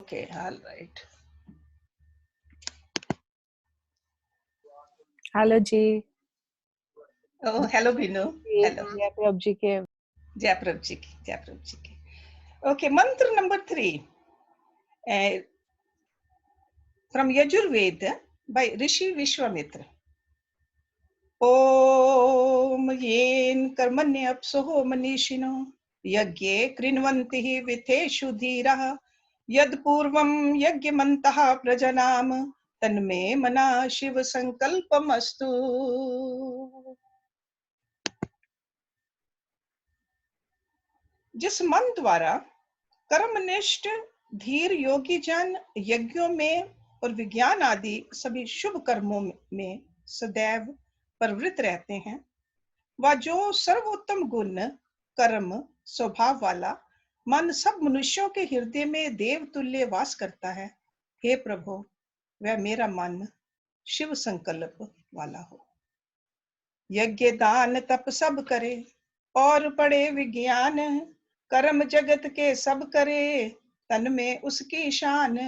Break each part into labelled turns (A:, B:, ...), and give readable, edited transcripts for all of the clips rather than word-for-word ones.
A: Okay, all right.
B: Hello जी।
A: Oh, hello Binu. Hello.
B: जय प्रभ जी के।
A: Jaiprab ji ki. Jaiprab ji ki. Okay, mantra number 3 from Yajurveda by Rishi Vishwamitra. Om yen karmanya apsoho manishino yagye krinvanti viteshu dhiraha yad purvam yagyamantaha prajanam tanme mana shiv sankalpamastu. जिस मन द्वारा कर्मनिष्ठ धीर योगी जन यज्ञों में और विज्ञान आदि सभी शुभ कर्मों में सदैव प्रवृत्त रहते हैं, वह जो सर्वोत्तम गुण कर्म स्वभाव वाला मन सब मनुष्यों के हृदय में देव तुल्य वास करता है, हे प्रभु, वह मेरा मन शिव संकल्प वाला हो। यज्ञ दान तप सब करे और पढ़े विज्ञान, कर्म जगत के सब करे तन में उसकी शान।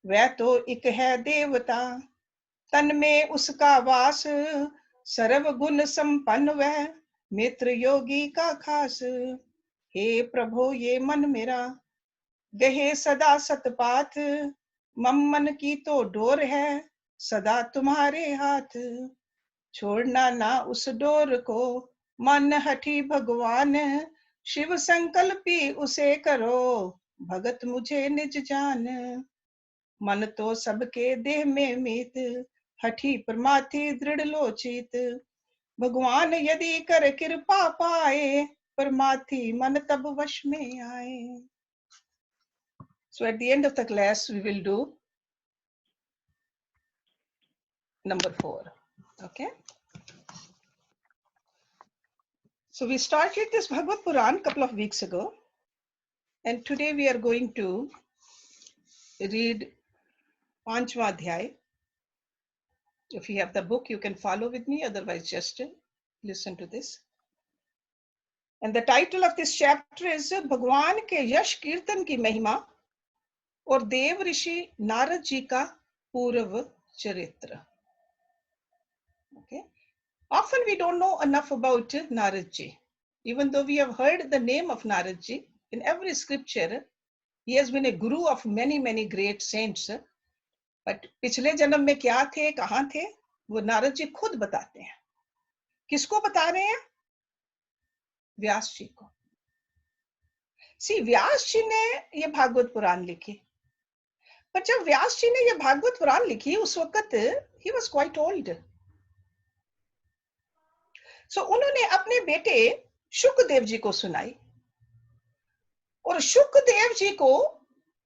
A: वह तो एक है देवता तन में उसका वास, सर्व गुण संपन्न वह मित्र योगी का खास। हे प्रभु ये मन मेरा गहे सदा सतपाथ, मम मन की तो डोर है सदा तुम्हारे हाथ। छोड़ना ना उस डोर को मन हठी भगवान, शिव संकल्पी उसे करो भगत मुझे निज जान। मन तो सबके देह में मीत, हठी प्रमाथि दृढ़ लोचित, भगवान यदि कर कृपा पाए, परमाथि मन तब वश में आए। So at the end of the class we will do number 4. Okay. So we started this Bhagavad Puran couple of weeks ago, and today we are going to read Panchva Adhyay. If you have the book, you can follow with me, otherwise just listen to this. And the title of this chapter is भगवान के यश कीर्तन की महिमा और देव ऋषि नारद जी का पूर्व चरित्र. Okay. Often we don't know enough about Narad ji. Even though we have heard the name of Narad ji, in every scripture, he has been a guru of many great saints. But पिछले जन्म में क्या थे, कहाँ थे, वो नारद जी खुद बताते हैं. किसको बता रहे हैं? व्यास जी को. See, व्यास जी ने ये भागवत पुराण लिखी. पर जब व्यास जी ने ये भागवत पुराण लिखी, उस वक्त he was quite old. So उन्होंने अपने बेटे शुकदेव जी को सुनाई. और शुकदेव जी को,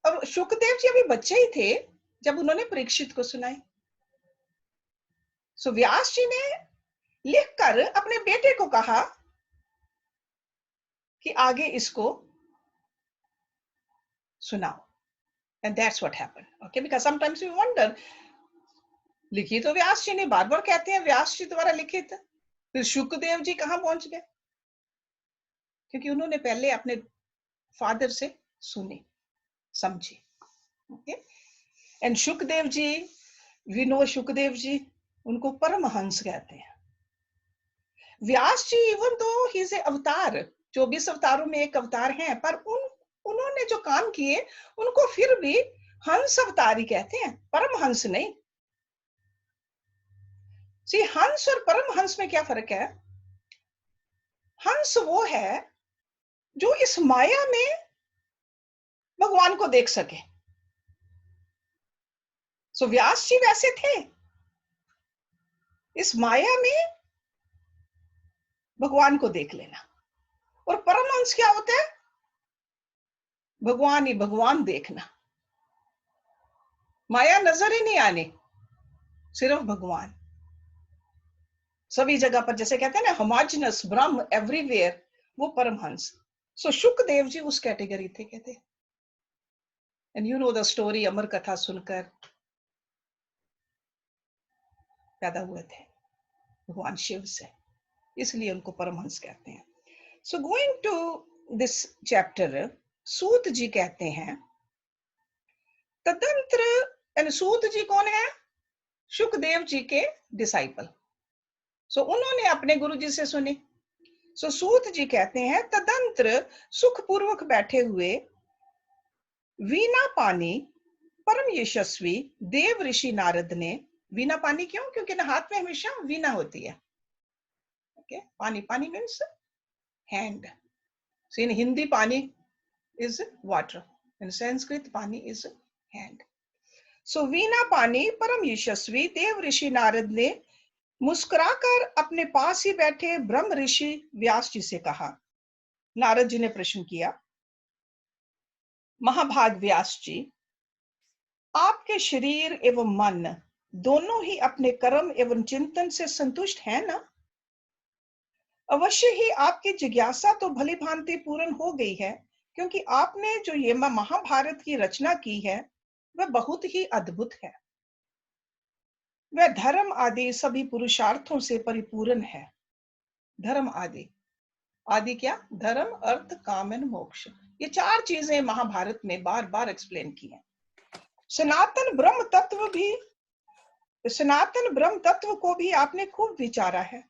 A: और शुकदेव जी अभी बच्चे ही थे जब उन्होंने परीक्षित को सुनाई. सो व्यास जी ने लिखकर अपने बेटे को कहा कि आगे इसको सुनाओ. And that's what happened. Okay, because sometimes we wonder, लिखी तो व्यास जी ने, बार-बार कहते हैं व्यास जी द्वारा लिखित, फिर शुकदेव जी कहां पहुंच गए? क्योंकि उन्होंने पहले अपने फादर से सुनी, समझी. Okay. And Shukdev ji, we know Shukdev ji, उनको परमहंस कहते हैं. व्यास जी इवन तो ही इज ए अवतार, 24 अवतारों में एक अवतार हैं, पर उन्होंने जो काम किए उनको फिर भी हंस अवतारी कहते हैं, परमहंस नहीं. सी, हंस और परमहंस में क्या फर्क है? हंस वो है जो इस माया में भगवान को देख सके. सो व्यास जी वैसे थे, इस माया में भगवान को देख लेना. और परमहंस क्या होता है? भगवान ही भगवान देखना, माया नजर ही नहीं आनी, सिर्फ भगवान सभी जगह पर. जैसे कहते हैं ना, होमोजेनस ब्रह्म एवरीवेयर, वो परमहंस. सो शुकदेव जी उस कैटेगरी थे, कहते हैं. And you know the story, अमर कथा सुनकर पैदा हुए थे भगवान शिव से, इसलिए उनको परमहंस कहते हैं. So going to this chapter, Suta ji कहते हैं तदंतर सूत जी कौन है? शुकदेव जी के डिसाइपल। उन्होंने अपने गुरु जी से सुनी। सूत जी कहते हैं, तदंतर सुखपूर्वक बैठे हुए वीणा पानी परम यशस्वी देव ऋषि नारद ने, वीणा पानी क्यों? क्योंकि ना हाथ में हमेशा वीणा होती है। ओके, पानी, पानी मीन्स हैंड। इन हिंदी पानी is water, in Sanskrit पानी is hand. वीणा पानी परम यशस्वी देव ऋषि नारद ने मुस्कुराकर अपने पास ही बैठे ब्रह्म ऋषि व्यास जी से कहा। नारद जी ने प्रश्न किया, महाभाग व्यास जी, आपके शरीर एवं मन दोनों ही अपने कर्म एवं चिंतन से संतुष्ट हैं ना? अवश्य ही आपकी जिज्ञासा तो भली भांति पूर्ण हो गई है, क्योंकि आपने जो ये महाभारत की रचना की है वह बहुत ही अद्भुत है। वह धर्म आदि सभी पुरुषार्थों से परिपूर्ण है। धर्म आदि, आदि क्या? धर्म, अर्थ, काम एंड मोक्ष। ये चार चीजें महाभारत में बार बार एक्सप्लेन की हैं। सनातन ब्रह्म तत्व को भी आपने खूब विचारा है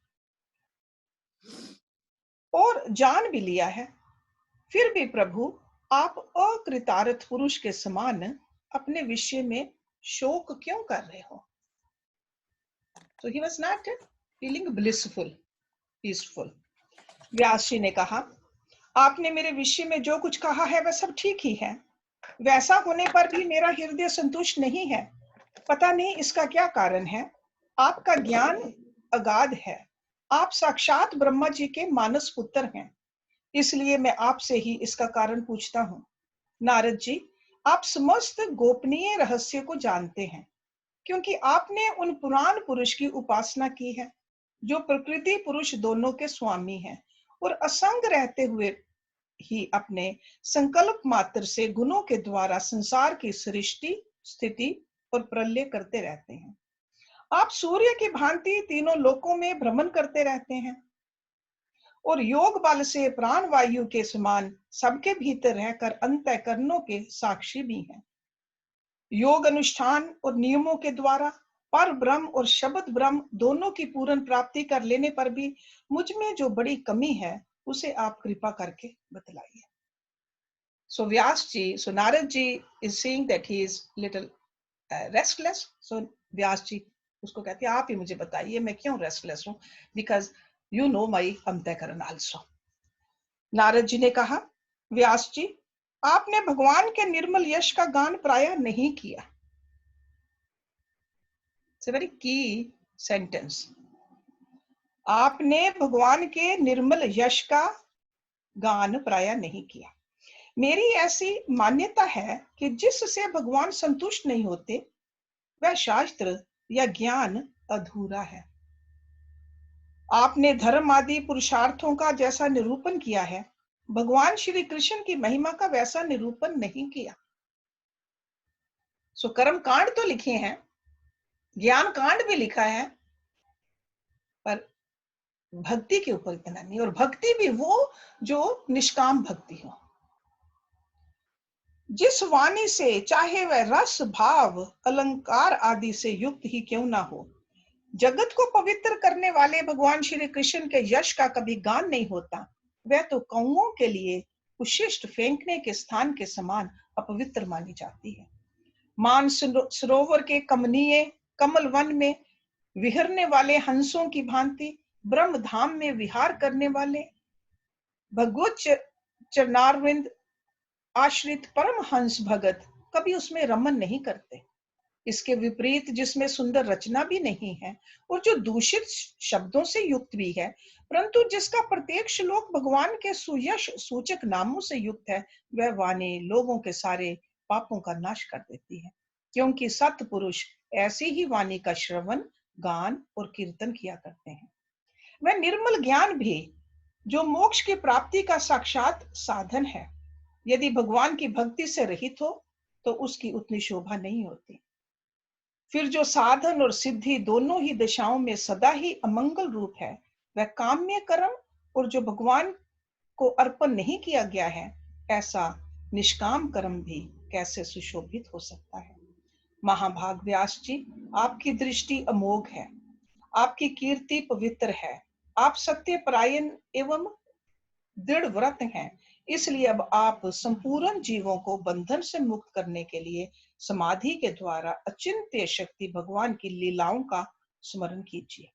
A: और जान भी लिया है। फिर भी प्रभु, आप अकृतार्थ पुरुष के समान अपने विषय में शोक क्यों कर रहे हो? So he was not feeling blissful, peaceful. व्यास जी ने कहा, आपने मेरे विषय में जो कुछ कहा है वह सब ठीक ही है। वैसा होने पर भी मेरा हृदय संतुष्ट नहीं है। पता नहीं इसका क्या कारण है। आपका ज्ञान अगाध है। आप साक्षात ब्रह्मा जी के मानस पुत्र हैं, इसलिए मैं आपसे ही इसका कारण पूछता हूँ। नारद जी, आप समस्त गोपनीय रहस्य को जानते हैं, क्योंकि आपने उन पुराण पुरुष की उपासना की है, जो प्रकृति पुरुष दोनों के स्वामी हैं और असंग रहते हुए ही अपने संकल्प मात्र से गुणों के द्वारा संसार की सृष्टि, स्थिति और प्रलय करते रहते हैं। आप सूर्य की भांति तीनों लोकों में भ्रमण करते रहते हैं और योग बल से प्राण वायु के समान सबके भीतर रहकर अंतःकरणों के साक्षी भी हैं। योग अनुष्ठान और नियमों के द्वारा पर ब्रह्म और शब्द ब्रह्म दोनों की पूर्ण प्राप्ति कर लेने पर भी मुझ में जो बड़ी कमी है उसे आप कृपा करके बतलाइए। So Vyas ji, so Narad ji is saying that he is little restless. So Vyas ji उसको कहते हैं, आप ही मुझे बताइए मैं क्यों रेस्टलेस हूँ, because you know my अंतःकरण also. नारद जी ने कहा, व्यास जी, आपने भगवान के निर्मल यश का गान प्रायः नहीं किया। It's a very key sentence. आपने भगवान के निर्मल यश का गान प्रायः नहीं किया। मेरी ऐसी मान्यता है कि जिससे भगवान संतुष्ट नहीं होते वह शास्त्र या ज्ञान अधूरा है। आपने धर्म आदि पुरुषार्थों का जैसा निरूपण किया है, भगवान श्री कृष्ण की महिमा का वैसा निरूपण नहीं किया। सो कर्म कांड तो लिखे हैं, ज्ञान कांड भी लिखा है, पर भक्ति के ऊपर इतना नहीं, और भक्ति भी वो जो निष्काम भक्ति हो। जिस वाणी से चाहे वह रस भाव अलंकार आदि से युक्त ही क्यों ना हो, जगत को पवित्र करने वाले भगवान श्री कृष्ण के यश का कभी गान नहीं होता। वह तो कौओं के लिए उच्छिष्ट फेंकने के स्थान के समान अपवित्र मानी जाती है। मान सरोवर के कमनीय कमल वन में विहरने वाले हंसों की भांति ब्रह्म धाम में विहार करने वाले भगवत चरणारविंद आश्रित परम हंस भगत कभी उसमें रमन नहीं करते। इसके विपरीत जिसमें सुंदर रचना भी नहीं है और जो दूषित शब्दों से युक्त भी है, परंतु जिसका प्रत्येक श्लोक भगवान के सुयश सूचक नामों से युक्त है, वह वाणी लोगों के सारे पापों का नाश कर देती है, क्योंकि सत्पुरुष ऐसी ही वाणी का श्रवण, गान और कीर्तन किया करते हैं। वह निर्मल ज्ञान भी जो मोक्ष की प्राप्ति का साक्षात साधन है, यदि भगवान की भक्ति से रहित हो तो उसकी उतनी शोभा नहीं होती। फिर जो साधन और सिद्धि दोनों ही दिशाओं में सदा ही अमंगल रूप है, वह काम्य कर्म और जो भगवान को अर्पण नहीं किया गया है, ऐसा निष्काम कर्म भी कैसे सुशोभित हो सकता है। महाभाग व्यास जी, आपकी दृष्टि अमोघ है, आपकी कीर्ति पवित्र है, आप सत्य परायण एवं दृढ़ व्रत हैं। इसलिए अब आप संपूर्ण जीवों को बंधन से मुक्त करने के लिए समाधि के द्वारा अचिंत्य शक्ति भगवान की लीलाओं का स्मरण कीजिए।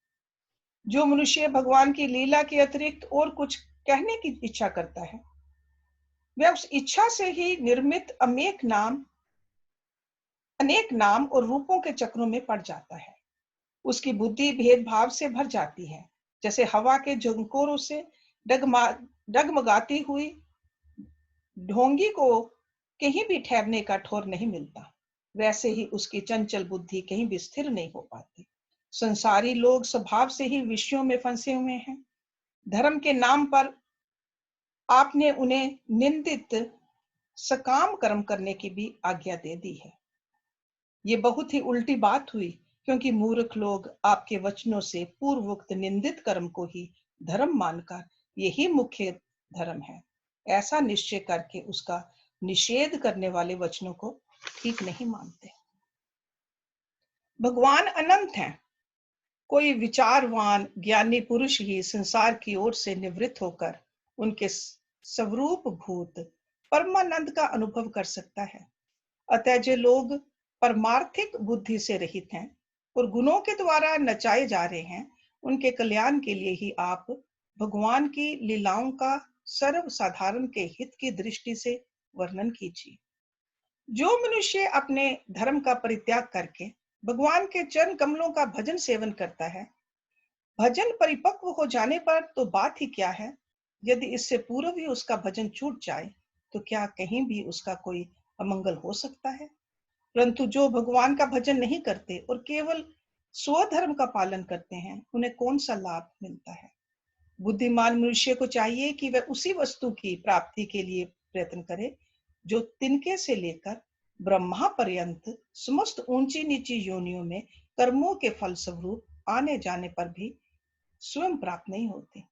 A: जो मनुष्य भगवान की लीला के अतिरिक्त और कुछ कहने की इच्छा करता है, वह उस इच्छा से ही निर्मित अनेक नाम और रूपों के चक्रों में पड़ जाता है। उसकी बुद्धि भेदभाव से भर जाती है। जैसे हवा के झंकोरों से डगमगाती हुई ढोंगी को कहीं भी ठहरने का ठौर नहीं मिलता, वैसे ही उसकी चंचल बुद्धि कहीं भी स्थिर नहीं हो पाती। संसारी लोग स्वभाव से ही विषयों में फंसे हुए हैं। धर्म के नाम पर आपने उन्हें निंदित सकाम कर्म करने की भी आज्ञा दे दी है। ये बहुत ही उल्टी बात हुई, क्योंकि मूर्ख लोग आपके वचनों से पूर्वोक्त निंदित कर्म को ही धर्म मानकर यही मुख्य धर्म है ऐसा निश्चय करके उसका निषेध करने वाले वचनों को ठीक नहीं मानते। भगवान अनंत हैं। कोई विचारवान ज्ञानी पुरुष ही संसार की ओर से निवृत्त होकर उनके स्वरूप भूत परमानंद का अनुभव कर सकता है। अतः जो लोग परमार्थिक बुद्धि से रहित हैं और गुणों के द्वारा नचाए जा रहे हैं, उनके कल्याण के लिए ही आप भगवान की लीलाओं का सर्व साधारण के हित की दृष्टि से वर्णन कीजिए। जो मनुष्य अपने धर्म का परित्याग करके भगवान के चरण कमलों का भजन सेवन करता है, भजन परिपक्व हो जाने पर तो बात ही क्या है। यदि इससे पूर्व ही उसका भजन छूट जाए तो क्या कहीं भी उसका कोई अमंगल हो सकता है। परंतु जो भगवान का भजन नहीं करते और केवल स्वधर्म का पालन करते हैं, उन्हें कौन सा लाभ मिलता है। बुद्धिमान मनुष्य को चाहिए कि वह उसी वस्तु की प्राप्ति के लिए प्रयत्न करे जो तिनके से लेकर ब्रह्मा पर्यंत समस्त ऊंची नीची योनियों में कर्मों के फल स्वरूप आने जाने पर भी स्वयं प्राप्त नहीं होते।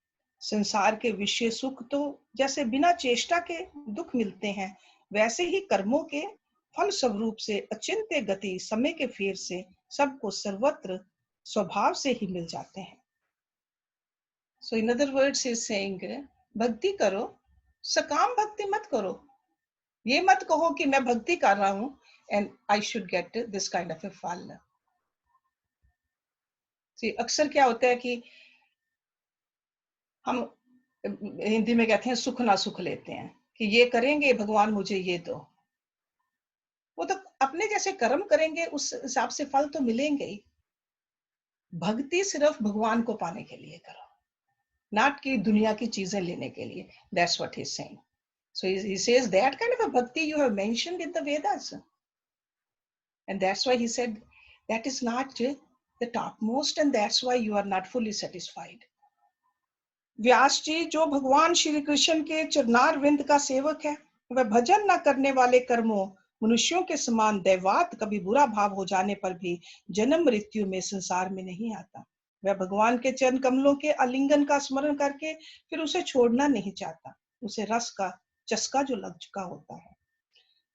A: संसार के विषय सुख तो जैसे बिना चेष्टा के दुख मिलते हैं, वैसे ही कर्मों के फल स्वरूप से अचिंत्य गति समय के फेर से सबको सर्वत्र स्वभाव से ही मिल जाते हैं। So in other words, he is saying, भक्ति करो, सकाम भक्ति मत करो। ये मत कहो कि मैं भक्ति कर रहा हूं and I should get this kind of a फल। अक्सर क्या होता है कि हम हिंदी में कहते हैं सुख ना सुख लेते हैं कि ये करेंगे भगवान मुझे ये दो। वो तो अपने जैसे कर्म करेंगे उस हिसाब से फल तो मिलेंगे ही। भक्ति सिर्फ भगवान को पाने के लिए करो, नाट की दुनिया की चीजें लेने के लिए। That's what he's saying. So he says that kind of a bhakti you have mentioned in the Vedas. And that's why he said that is not the topmost and that's why you are not fully satisfied. व्यास जी, जो भगवान श्री कृष्ण के चरणार विंद का सेवक है, वह भजन न करने वाले कर्मों मनुष्यों के समान दैवात कभी बुरा भाव हो जाने पर भी जन्म मृत्यु में संसार में नहीं आता। वह भगवान के चरण कमलों के आलिंगन का स्मरण करके फिर उसे छोड़ना नहीं चाहता। उसे रस का चस्का जो लग चुका होता है।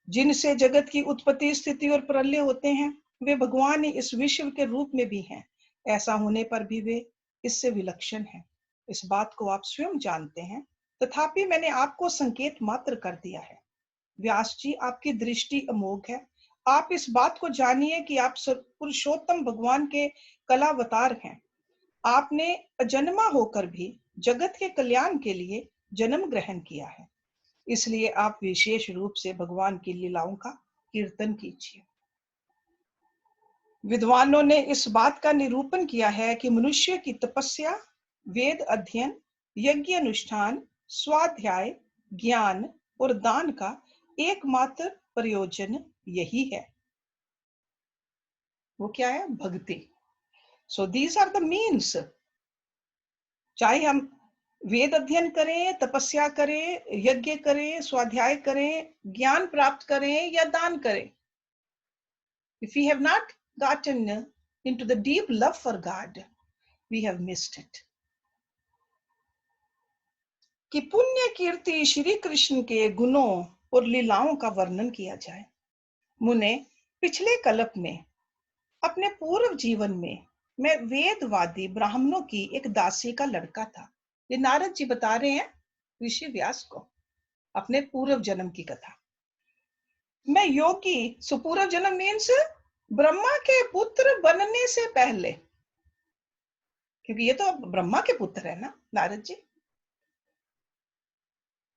A: जिनसे जगत की उत्पत्ति स्थिति और प्रलय होते हैं, वे भगवान इस विश्व के रूप में भी हैं। ऐसा होने पर भी वे इससे विलक्षण हैं। इस बात को आप स्वयं जानते हैं, तथापि मैंने आपको संकेत मात्र कर दिया है। व्यास जी, आपकी दृष्टि अमोघ है। आप इस बात को जानिए कि आप पुरुषोत्तम भगवान के कलावतार हैं। आपने अजन्मा होकर भी जगत के कल्याण के लिए जन्म ग्रहण किया है। इसलिए आप विशेष रूप से भगवान की लीलाओं का कीर्तन कीजिए। विद्वानों ने इस बात का निरूपण किया है कि मनुष्य की तपस्या, वेद अध्ययन, यज्ञ अनुष्ठान, स्वाध्याय, ज्ञान और दान का एकमात्र प्रयोजन यही है। वो क्या है? Bhakti. So these are the means. चाहे हम वेद अध्ययन करें, तपस्या करें, यज्ञ करें, स्वाध्याय करें, ज्ञान प्राप्त करें या दान करें, if we have not gotten into the deep love for God, we have missed it. कि पुण्य कीर्ति श्री कृष्ण के गुणों और लीलाओं का वर्णन किया जाए। मुने, पिछले कल्प में अपने पूर्व जीवन में मैं वेदवादी ब्राह्मणों की एक दासी का लड़का था। ये नारद जी बता रहे हैं ऋषि व्यास को अपने पूर्व जन्म की कथा। मैं योगी, सुपूर्व जन्म मीन्स ब्रह्मा के पुत्र बनने से पहले, क्योंकि ये तो ब्रह्मा के पुत्र है ना नारद जी।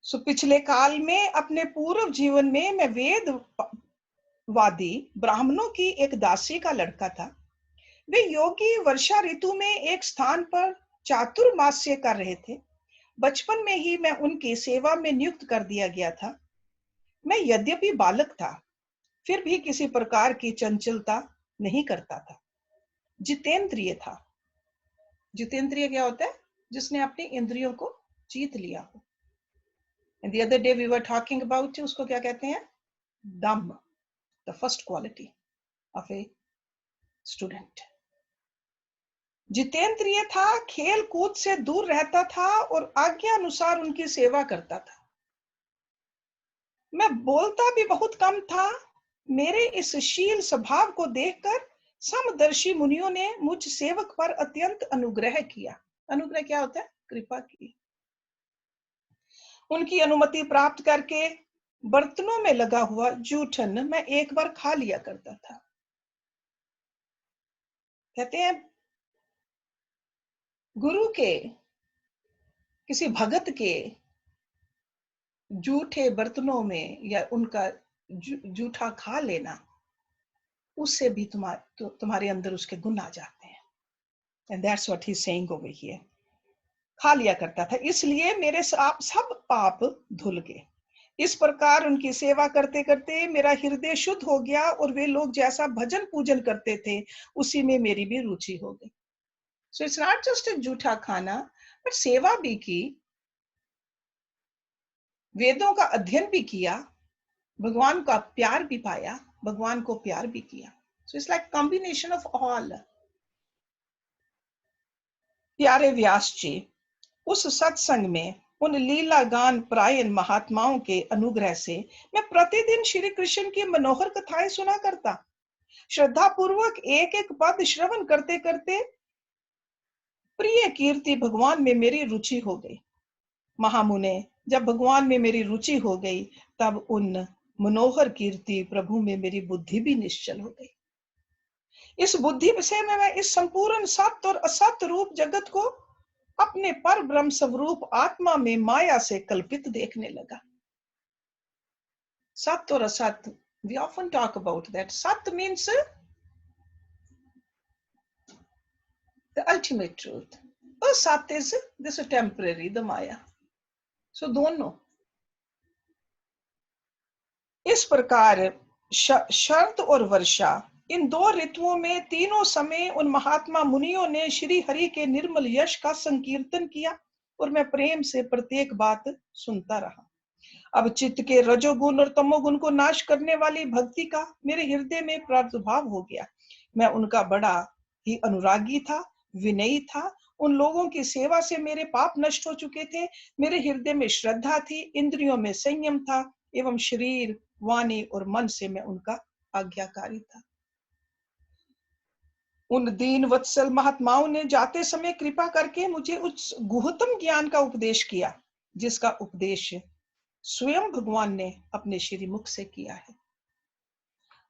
A: सो पिछले काल में अपने पूर्व जीवन में मैं वेदवादी ब्राह्मणों की एक दासी का लड़का था। वे योगी वर्षा ऋतु में एक स्थान पर चातुर्मास्य कर रहे थे। बचपन में ही मैं उनकी सेवा में नियुक्त कर दिया गया था। मैं यद्यपि बालक था, फिर भी किसी प्रकार की चंचलता नहीं करता था। जितेंद्रिय था। जितेंद्रिय क्या होता है? जिसने अपनी इंद्रियों को जीत लिया हो। And the other day we were talking about उसको क्या कहते हैं? दम, the first quality of a student. जितेंद्रिय था, खेल कूद से दूर रहता था और आज्ञा अनुसार उनकी सेवा करता था। मैं बोलता भी बहुत कम था। मेरे इस शील स्वभाव को देखकर समदर्शी मुनियों ने मुझ सेवक पर अत्यंत अनुग्रह किया। अनुग्रह क्या होता है? कृपा की। उनकी अनुमति प्राप्त करके बर्तनों में लगा हुआ जूठन मैं एक बार खा लिया करता था। कहते हैं गुरु के, किसी भगत के जूठे बर्तनों में या उनका जूठा खा लेना, उससे भी तुम्हारे अंदर उसके गुण आ जाते हैं। And that's what he is saying over here. खा लिया करता था, इसलिए मेरे सब पाप धुल गए। इस प्रकार उनकी सेवा करते करते मेरा हृदय शुद्ध हो गया और वे लोग जैसा भजन पूजन करते थे उसी में मेरी भी रुचि हो गई। सो इट्स नॉट जस्ट जूठा खाना, बट सेवा भी की, वेदों का अध्ययन भी किया, भगवान का प्यार भी पाया, भगवान को प्यार भी किया। So it's like combination of all. प्यारे व्यास जी, उस सत्संग में उन लीला गान प्रायण महात्माओं के अनुग्रह से मैं प्रतिदिन श्री कृष्ण की मनोहर कथाएं सुना करता। श्रद्धा पूर्वक एक एक पद श्रवण करते करते प्रिय कीर्ति भगवान में मेरी रुचि हो गई। महामुने, जब भगवान में मेरी रुचि हो गई तब उन मनोहर कीर्ति प्रभु में मेरी बुद्धि भी निश्चल हो गई। इस बुद्धि से मैं इस संपूर्ण सत्य और असत्य रूप जगत को अपने पर ब्रह्म स्वरूप आत्मा में माया से कल्पित देखने लगा। सत्य और असत्य, we often talk about that. Sat means the ultimate truth. Asat is this temporary, the maya. So दोनों इस प्रकार शरद और वर्षा, इन दो ऋतुओं में तीनों समय उन महात्मा मुनियों ने श्री हरि के निर्मल यश का संकीर्तन किया और मैं प्रेम से प्रत्येक बात सुनता रहा। अब चित्त के रजोगुण और तमोगुण को नाश करने वाली भक्ति का मेरे हृदय में प्रादुर्भाव हो गया। मैं उनका बड़ा ही अनुरागी था, विनयी था। उन लोगों की सेवा से मेरे पाप नष्ट हो चुके थे। मेरे हृदय में श्रद्धा थी, इंद्रियों में संयम था एवं शरीर, वाणी और मन से मैं उनका आज्ञाकारी था। उन दीन वत्सल महात्माओं ने जाते समय कृपा करके मुझे उस गुहतम ज्ञान का उपदेश किया, जिसका उपदेश स्वयं भगवान ने अपने श्रीमुख से किया है।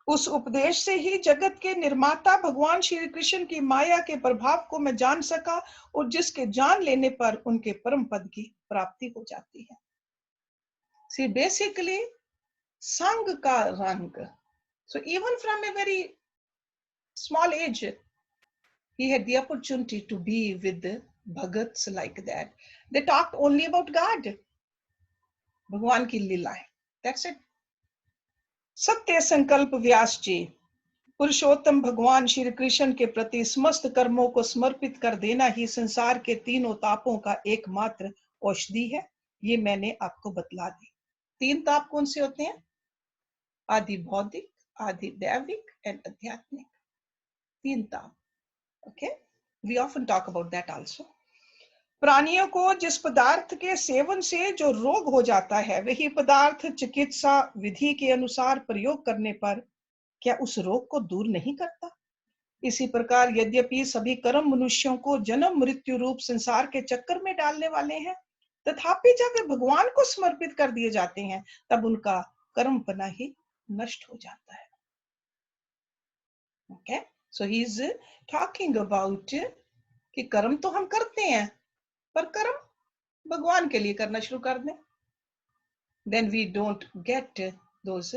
A: उस उपदेश से ही जगत के निर्माता भगवान श्री कृष्ण की माया के प्रभाव को मैं जान सका और जिसके जान लेने पर उनके परम पद की प्राप्ति हो जाती है। See, basically संग का रंग. So even from a very small age, he had the opportunity to be with the bhagats like that. They talked only about God, भगवान की लीलाएं. That's it. सत्य संकल्प व्यास जी, पुरुषोत्तम भगवान श्री कृष्ण के प्रति समस्त कर्मों को समर्पित कर देना ही संसार के तीनों तापों का एकमात्र औषधि है। ये मैंने आपको बतला दी। तीन ताप कौन से होते हैं? आदि भौतिक, आदि दैविक एंड आध्यात्मिक। तीन ताप। Okay, we often talk about that also. प्राणियों को जिस पदार्थ के सेवन से जो रोग हो जाता है, वही पदार्थ चिकित्सा विधि के अनुसार प्रयोग करने पर क्या उस रोग को दूर नहीं करता? इसी प्रकार यद्यपि सभी कर्म मनुष्यों को जन्म मृत्यु रूप संसार के चक्कर में डालने वाले हैं, तथापि जब वे भगवान को समर्पित कर दिए जाते हैं तब उनका कर्मपना ही नष्ट हो जाता है। Okay, so he is talking about कि कर्म तो हम करते हैं, पर कर्म भगवान के लिए करना शुरू कर दें, then we don't get those,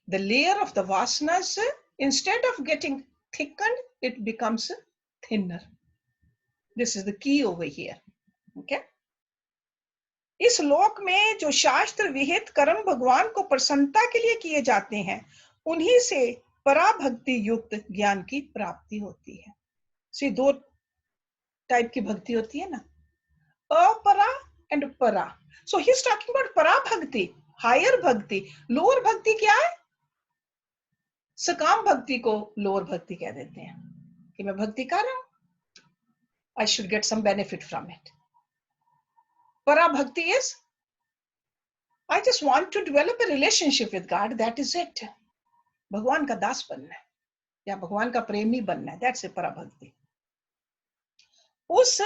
A: the layer of the vasanas, instead of getting thickened, it becomes thinner. This is the key over here. Okay, इस लोक में जो शास्त्र विहित कर्म भगवान को प्रसन्नता के लिए किए जाते हैं, उन्हीं से पराभक्ति युक्त ज्ञान की प्राप्ति होती है। सी दो टाइप की भक्ति होती है ना, अपरा एंड परा। सो ही इज टॉकिंग अबाउट परा भक्ति, हायर भक्ति। लोअर भक्ति क्या है? सकाम भक्ति को लोअर भक्ति कह देते हैं कि मैं भक्ति कर रहा हूं, I should get some benefit from it. Para bhakti is I just want to develop a relationship with God, that is it. भगवान का दास बनना है या भगवान का प्रेमी बनना है, दैट्स ए परा भक्ति। उस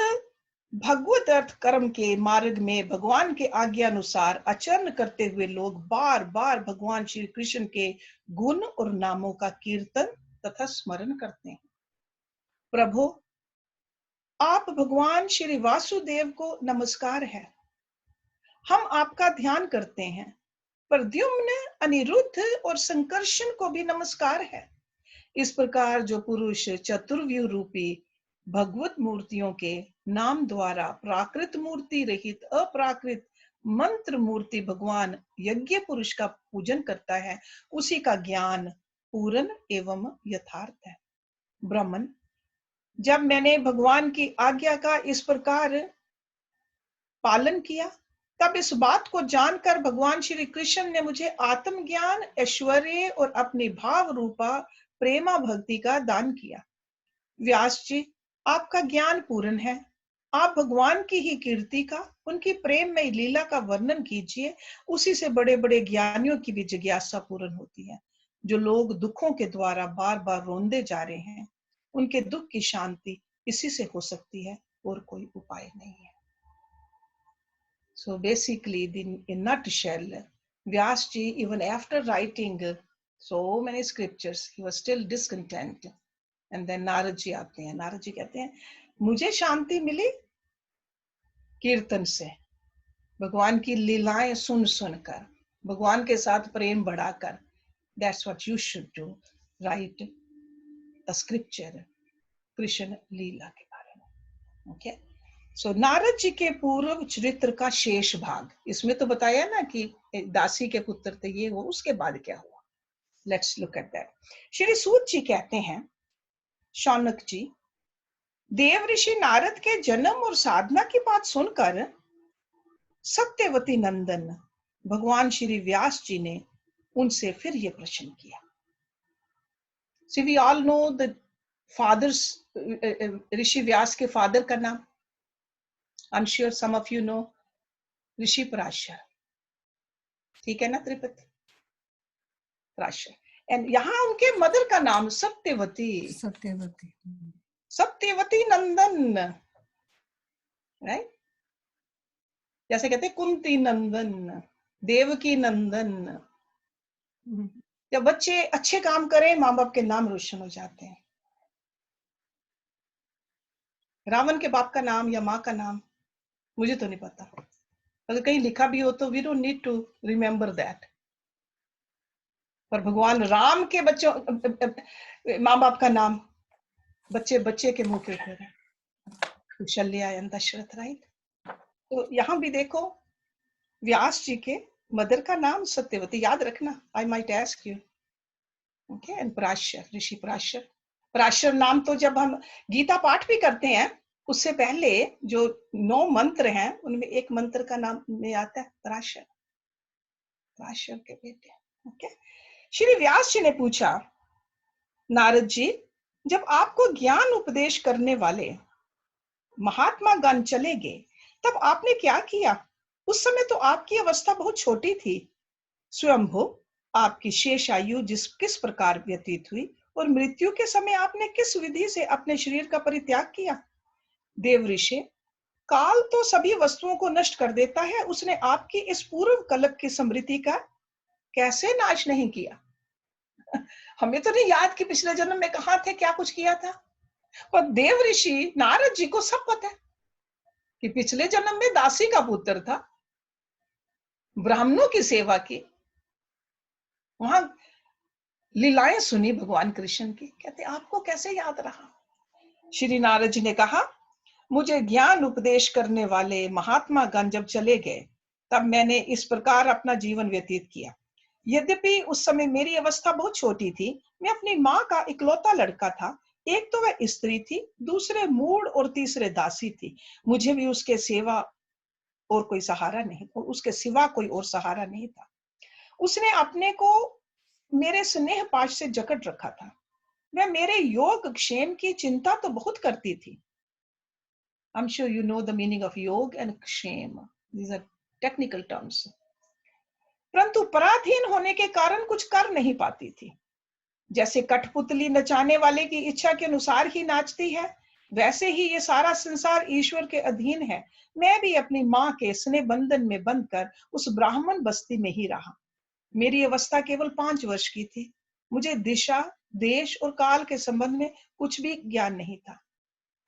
A: भगवत अर्थ कर्म के मार्ग में भगवान के आज्ञा अनुसार आचरण करते हुए लोग बार बार भगवान श्री कृष्ण के गुण और नामों का कीर्तन तथा स्मरण करते हैं। प्रभु, आप भगवान श्री वासुदेव को नमस्कार है, हम आपका ध्यान करते हैं। प्रद्युम्न, अनिरुद्ध और संकर्षण को भी नमस्कार है। इस प्रकार जो पुरुष चतुर्व्यूह रूपी भगवत मूर्तियों के नाम द्वारा प्राकृत मूर्ति रहित अप्राकृत मंत्र मूर्ति भगवान यज्ञ पुरुष का पूजन करता है, उसी का ज्ञान पूर्ण एवं यथार्थ है। ब्राह्मण, जब मैंने भगवान की आज्ञा का इस प्रकार पालन किया, तब इस बात को जानकर भगवान श्री कृष्ण ने मुझे आत्मज्ञान, ऐश्वर्य और अपनी भाव रूपा प्रेमा भक्ति का दान किया। व्यास जी, आपका ज्ञान पूर्ण है, आप भगवान की ही कीर्ति का, उनकी प्रेम में लीला का वर्णन कीजिए, उसी से बड़े बड़े ज्ञानियों की भी जिज्ञासा पूर्ण होती है। जो लोग दुखों के द्वारा बार बार रोंदे जा रहे हैं, उनके दुख की शांति इसी से हो सकती है, और कोई उपाय नहीं है। So basically, in nutshell, Vyas ji, even after writing so many scriptures, he was still discontent. And then Narad ji आते हैं, नारद जी कहते हैं, मुझे शांति मिली कीर्तन से, भगवान की लीलाएं सुन सुनकर, भगवान के साथ प्रेम बढ़ाकर। That's what you should do, write a scripture, Krishna लीला के बारे में। Okay, so नारद जी के पूर्व चरित्र का शेष भाग, इसमें तो बताया ना कि दासी के पुत्र थे ये, वो उसके बाद क्या हुआ। Let's look at that. Shri सूत जी कहते हैं, शौनक जी, देव ऋषि नारद के जन्म और साधना की बात सुनकर सत्यवती नंदन भगवान श्री व्यास जी ने उनसे फिर ये प्रश्न किया। See, we all know the fathers, ऋषि व्यास के फादर का नाम, I'm sure some of you know ऋषि पराशर, ठीक है ना, त्रिपति पराशर। एंड यहाँ उनके मदर का नाम सत्यवती,
B: सत्यवती,
A: सत्यवती नंदन, राइट। जैसे कहते हैं कुंती नंदन, देवकी नंदन। जब बच्चे अच्छे काम करें, माँ बाप के नाम रोशन हो जाते हैं। रावण के बाप का नाम या माँ का नाम मुझे तो नहीं पता, अगर कहीं लिखा भी हो तो we don't need to remember that. पर भगवान राम के बच्चों माँ बाप का नाम बच्चे बच्चे के मुंह के ऊपर है, कौशल्या एंड दशरथ, राइट। तो यहाँ भी देखो, व्यास जी के मदर का नाम सत्यवती, याद रखना, I might ask you. Okay, and Parashar, ऋषि पराशर। पराशर नाम तो जब हम गीता पाठ भी करते हैं, उससे पहले जो 9 मंत्र हैं, उनमें एक मंत्र का नाम में आता है पराशर, पराशर के बेटे। ओके, श्री व्यास जी ने पूछा, नारद जी, जब आपको ज्ञान उपदेश करने वाले महात्मा गण चले गए, तब आपने क्या किया? उस समय तो आपकी अवस्था बहुत छोटी थी। स्वयंभु, आपकी शेष आयु किस प्रकार व्यतीत हुई और मृत्यु के समय आपने किस विधि से अपने शरीर का परित्याग किया। देव ऋषि, काल तो सभी वस्तुओं को नष्ट कर देता है, उसने आपकी इस पूर्व कल्प की स्मृति का कैसे नाश नहीं किया। हमें तो नहीं याद कि पिछले जन्म में कहां थे, क्या कुछ किया था, पर देव ऋषि नारद जी को सब पता है कि पिछले जन्म में दासी का पुत्र था, ब्राह्मणों की सेवा की, वहां लीलाएं सुनी भगवान कृष्ण की। कहते आपको कैसे याद रहा। श्री नारद जी ने कहा, मुझे ज्ञान उपदेश करने वाले महात्मा गण जब चले गए तब मैंने इस प्रकार अपना जीवन व्यतीत किया। यद्यपि उस समय मेरी अवस्था बहुत छोटी थी, मैं अपनी माँ का इकलौता लड़का था। एक तो वह स्त्री थी, दूसरे मूढ़ और तीसरे दासी थी। मुझे भी उसके सेवा और कोई सहारा नहीं, और उसके सिवा कोई और सहारा नहीं था। उसने अपने को मेरे स्नेह पाश से जकड़ रखा था। वह मेरे योग क्षेम की चिंता तो बहुत करती थी। I'm sure you know the meaning of योग and क्षेम. These are technical terms. परंतु पराधीन होने के कारण कुछ कर नहीं पाती थी। जैसे कठपुतली नचाने वाले की इच्छा के अनुसार ही नाचती है, वैसे ही ये सारा संसार ईश्वर के अधीन है। मैं भी अपनी माँ के स्नेह बंधन में बंधकर उस ब्राह्मण बस्ती में ही रहा। मेरी अवस्था केवल 5 वर्ष की थी। मुझे दिशा, देश और काल के संबंध में कुछ भी ज्ञान नहीं था।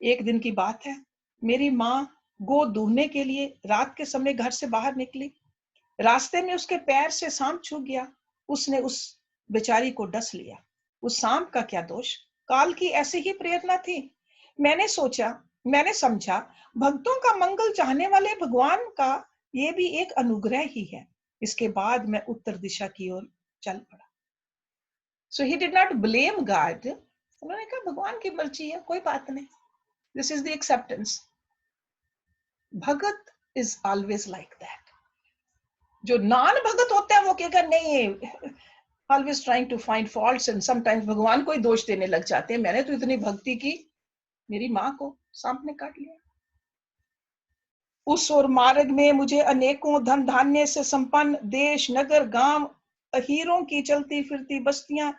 A: एक दिन की बात है, मेरी माँ गो दूहने के लिए रात के समय घर से बाहर निकली। रास्ते में उसके पैर से सांप छू गया। उसने उस बेचारी को डस लिया। उस सांप का क्या दोष, काल की ऐसी ही प्रेरणा थी। मैंने समझा भक्तों का मंगल चाहने वाले भगवान का ये भी एक अनुग्रह ही है। इसके बाद मैं उत्तर दिशा की ओर चल पड़ा। So he did not blame God. उन्होंने कहा भगवान की मर्जी है, कोई बात नहीं। This is the acceptance. Bhagat is always like that. जो नॉन भगत होता है वो कहेगा नहीं, always trying to find faults, and sometimes भगवान को ही दोष देने लग जाते हैं। मैंने तो इतनी भक्ति की, मेरी माँ को सांप ने काट लिया। उस और मार्ग में मुझे अनेकों धन धान्य से संपन्न देश, नगर, गांव, हीरों की चलती फिरती बस्तियां,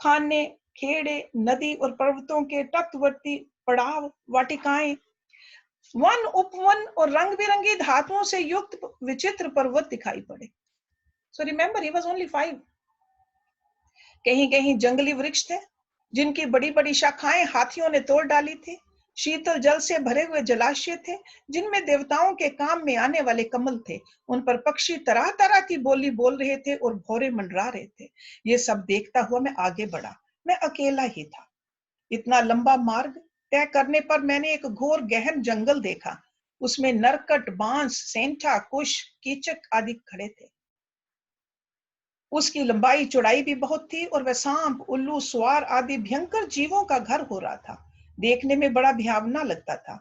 A: खाने, खेड़े, नदी और पर्वतों के तटवर्ती पड़ाव, वाटिकाएं, वन उपवन और रंग बिरंगी धातुओं से युक्त विचित्र पर्वत दिखाई पड़े। So remember, he was only 5। कहीं कहीं जंगली वृक्ष थे जिनकी बड़ी बड़ी शाखाएं हाथियों ने तोड़ डाली थी। शीतल जल से भरे हुए जलाशय थे जिनमें देवताओं के काम में आने वाले कमल थे। उन पर पक्षी तरह तरह की बोली बोल रहे थे और भौरे मंडरा रहे थे। ये सब देखता हुआ मैं आगे बढ़ा। मैं अकेला ही था। इतना लंबा मार्ग तय करने पर मैंने एक घोर गहन जंगल देखा। उसमें नरकट, बांस, सेंठा, कुश, कीचक आदि खड़े थे। उसकी लंबाई चौड़ाई भी बहुत थी और वह सांप, उल्लू, स्वार आदि भयंकर जीवों का घर हो रहा था। देखने में बड़ा भयावना लगता था।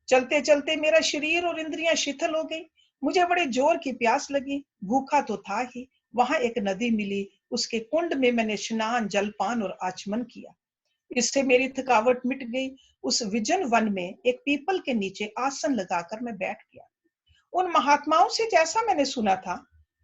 A: चलते चलते मेरा शरीर और इंद्रियां शिथिल हो गई। मुझे बड़े जोर की प्यास लगी। भूखा तो था ही। वहां एक नदी मिली। उसके कुंड में मैंने स्नान, जलपान और आचमन किया। इससे मेरी थकावट मिट गई। उस विजन वन में एक पीपल के नीचे आसन लगाकर मैं बैठ गया। उन महात्माओं से जैसा मैंने सुना था,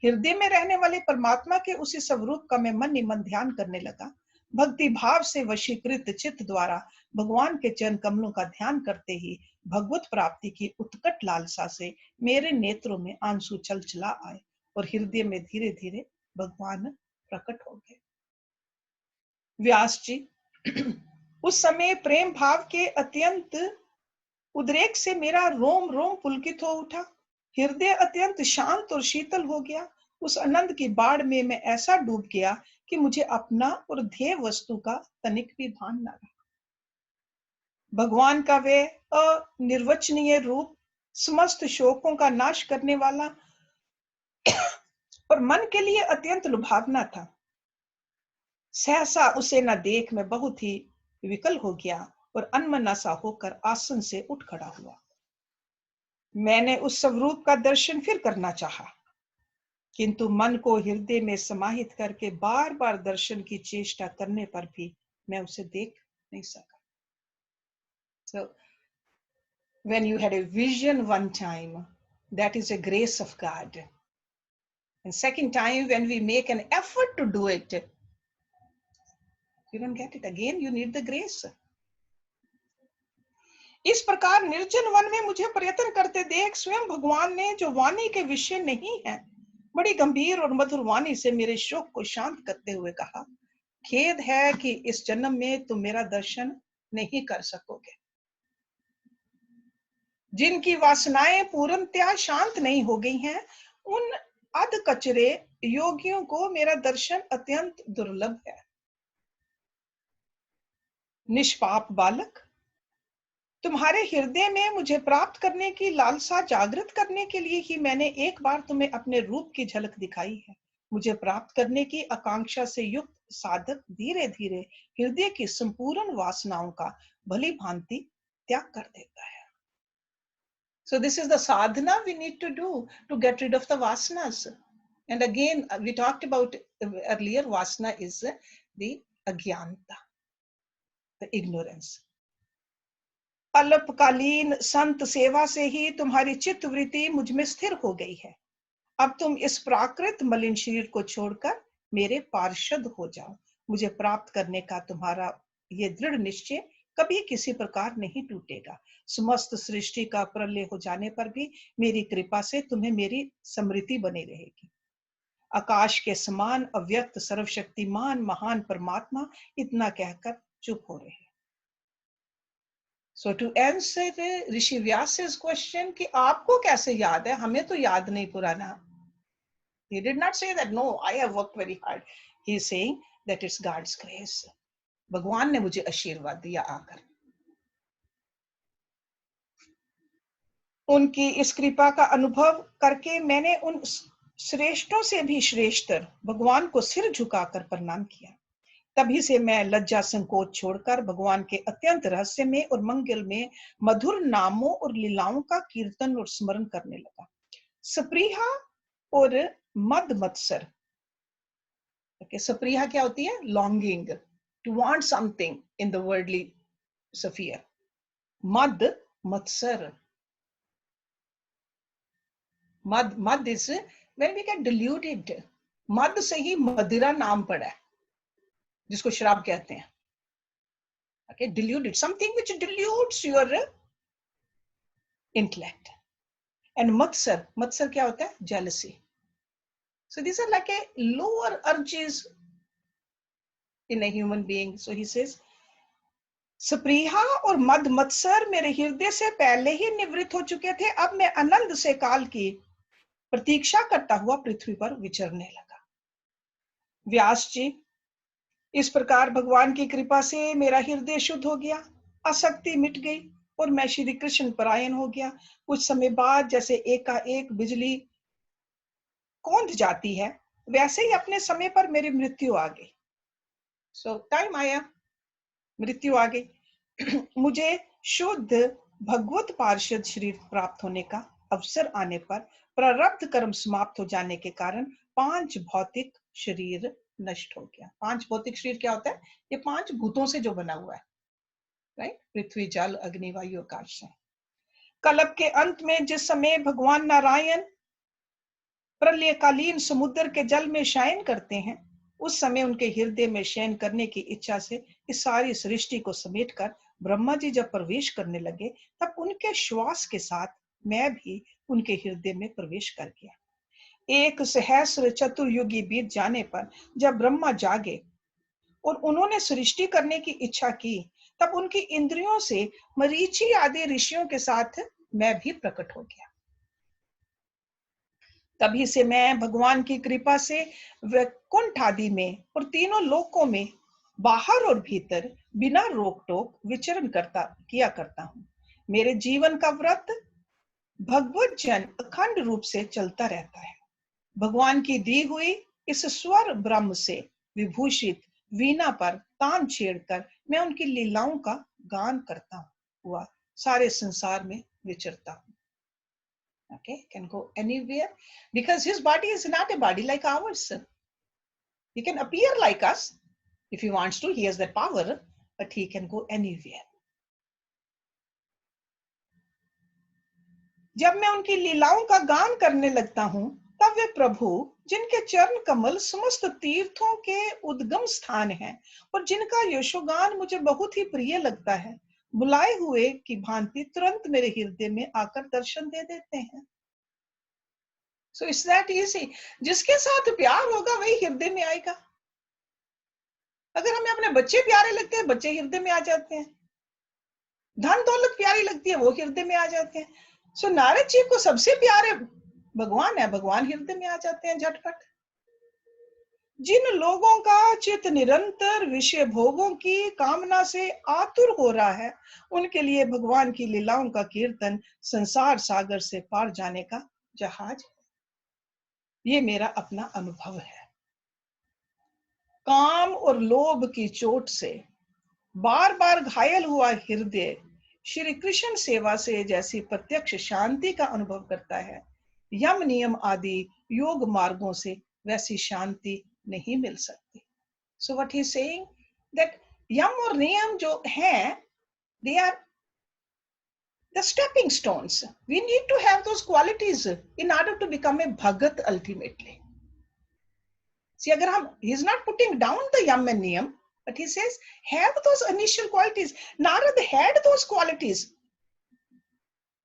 A: हृदय में रहने वाले परमात्मा के उसी स्वरूप का मैं मन ही मन ध्यान करने लगा। भक्ति भाव से वशीकृत चित्त द्वारा भगवान के चरण कमलों का ध्यान करते ही भगवत प्राप्ति की उत्कट लालसा से मेरे नेत्रों में आंसू चलचला आए और हृदय में धीरे धीरे भगवान प्रकट हो गए। व्यास जी, उस समय प्रेम भाव के अत्यंत उद्रेक से मेरा रोम रोम पुलकित हो उठा। हृदय अत्यंत शांत और शीतल हो गया। उस आनंद की बाढ़ में मैं ऐसा डूब गया कि मुझे अपना और ध्येय वस्तु का तनिक भी भान न रहा। भगवान का वे अनिर्वचनीय रूप, समस्त शोकों का नाश करने वाला और मन के लिए अत्यंत लुभावना था। सहसा उसे न देख मैं बहुत ही विकल हो गया और अनमना सा होकर आसन से उठ खड़ा हुआ। मैंने उस स्वरूप का दर्शन फिर करना चाहा, किंतु मन को हृदय में समाहित करके बार बार दर्शन की चेष्टा करने पर भी मैं उसे देख नहीं सका। So when you had a vision one time, that is a grace of God, And second time, when we make an effort to do it, you don't get it. Again, you need the grace. इस प्रकार निर्जन one में मुझे प्रयत्न करते देख स्वयं भगवान ने, जो वाणी के विषय नहीं है, बड़ी गंभीर और मधुर वाणी से मेरे शोक को शांत करते हुए कहा, खेद है कि इस जन्म में तुम मेरा दर्शन नहीं कर सकोगे। जिनकी वासनाएं पूर्णतया शांत नहीं हो गई हैं, उन अध कचरे योगियों को मेरा दर्शन अत्यंत दुर्लभ है। निष्पाप बालक, तुम्हारे हृदय में मुझे प्राप्त करने की लालसा जागृत करने के लिए ही मैंने एक बार तुम्हें अपने रूप की झलक दिखाई है। मुझे प्राप्त करने की आकांक्षा से युक्त साधक धीरे धीरे हृदय की संपूर्ण वासनाओं का भली भांति त्याग कर देता है। So this is the sadhana we need to do to get rid of the vasanas. And again, we talked about earlier, vasana is the agyanta, the ignorance. अल्पकालीन संत सेवा से ही तुम्हारी चित्त वृत्ति मुझ में स्थिर हो गई है। अब तुम इस प्राकृत मलिन शरीर को छोड़कर मेरे पार्षद हो जाओ। मुझे प्राप्त करने का तुम्हारा ये दृढ़ निश्चय कभी किसी प्रकार नहीं टूटेगा। समस्त सृष्टि का प्रलय हो जाने पर भी मेरी कृपा से तुम्हें मेरी स्मृति बनी रहेगी। आकाश के समान अव्यक्त सर्वशक्तिमान महान परमात्मा इतना कहकर चुप हो रहे। So to answer Rishi व्यास's question कि आपको कैसे याद है, हमें तो याद नहीं पुराना. He did not say that no, I have worked very hard. He is saying that it's God's grace. भगवान ने मुझे आशीर्वाद दिया आकर. उनकी इस कृपा का अनुभव करके मैंने उन श्रेष्ठों से भी श्रेष्ठतर भगवान को सिर झुकाकर प्रणाम किया। तभी से मैं लज्जा संकोच छोड़कर भगवान के अत्यंत रहस्य में और मंगल में मधुर नामों और लीलाओं का कीर्तन और स्मरण करने लगा। सप्रीहा और मद मत्सर। सप्रीहा क्या होती है? Longing, to want something in the worldly sphere. मद मत्सर, मद is when we get diluted. मद से ही मदिरा नाम पड़ा है, जिसको शराब कहते हैं। Okay, diluted, something which dilutes your intellect. And matsar क्या होता है? Jealousy. So these are like a lower urges in a human being. So he says, सप्रीहा और मद मत्सर मेरे हृदय से पहले ही निवृत्त हो चुके थे। अब मैं आनंद से काल की प्रतीक्षा करता हुआ पृथ्वी पर विचरने लगा। व्यास जी, इस प्रकार भगवान की कृपा से मेरा हृदय शुद्ध हो गया, आसक्ति मिट गई और मैं श्री कृष्ण परायण हो गया। कुछ समय बाद जैसे एकाएक बिजली कौंध जाती है, वैसे ही अपने समय पर मेरी मृत्यु आ गई। सो टाइम आया, मृत्यु आ गई। मुझे शुद्ध भगवत पार्षद शरीर प्राप्त होने का अवसर आने पर प्रारब्ध कर्म समाप्त हो जाने के कारण 5 भौतिक शरीर नष्ट हो गया। 5 भौतिक शरीर क्या होता है? ये 5 भूतों से जो बना हुआ है, राइट? पृथ्वी, जल, अग्नि, वायु, आकाश से। कल्प के अंत में जिस समय भगवान नारायण प्रलयकालीन समुद्र के जल में शयन करते हैं, उस समय उनके हृदय में शयन करने की इच्छा से इस सारी सृष्टि को समेटकर ब्रह्मा जी जब प्रवेश करने लगे, तब उनके श्वास के साथ मैं भी उनके हृदय में प्रवेश कर गया। 1 सहस्र चतुर्युगी बीत जाने पर जब ब्रह्मा जागे और उन्होंने सृष्टि करने की इच्छा की, तब उनकी इंद्रियों से मरीचि आदि ऋषियों के साथ मैं भी प्रकट हो गया। तभी से मैं भगवान की कृपा से वैकुंठ आदि में और तीनों लोकों में बाहर और भीतर बिना रोक टोक विचरण किया करता हूँ। मेरे जीवन का व्रत भगवत जन अखंड रूप से चलता रहता है। भगवान की दी हुई इस स्वर ब्रह्म से विभूषित वीणा पर तान छेड़कर मैं उनकी लीलाओं का गान करता हुआ सारे संसार में विचरता हूँ। Okay, can go anywhere because his body is not a body like ours. He can appear like us if he wants to. He has that power, but he can go anywhere. जब मैं उनकी लीलाओं का गान करने लगता हूँ, तब वे प्रभु जिनके चरण कमल समस्त तीर्थों के उद्गम स्थान हैं और जिनका यशोगान मुझे बहुत ही प्रिय लगता है, बुलाए हुए की भांति तुरंत मेरे हृदय में आकर दर्शन दे देते हैं। So it's that easy. जिसके साथ प्यार होगा वही हृदय में आएगा। अगर हमें अपने बच्चे प्यारे लगते हैं, बच्चे हृदय में आ जाते हैं। धन दौलत प्यारी लगती है, वो हृदय में आ जाते हैं। सो नारद जी को सबसे प्यारे भगवान है, भगवान हृदय में आ जाते हैं झटपट। जिन लोगों का चित्त निरंतर विषय भोगों की कामना से आतुर हो रहा है, उनके लिए भगवान की लीलाओं का कीर्तन संसार सागर से पार जाने का जहाज है। ये मेरा अपना अनुभव है। काम और लोभ की चोट से बार बार घायल हुआ हृदय श्री कृष्ण सेवा से जैसी प्रत्यक्ष शांति का अनुभव करता है, यम नियम आदि योग मार्गों से वैसी शांति नहीं मिल सकती। So what he is saying that यम और नियम जो हैं, they are the stepping stones. We need to have those qualities in order to become a bhagat ultimately. See, agar hum, he's not putting down the yam and niyam, but he says have those initial qualities. Narad had those qualities.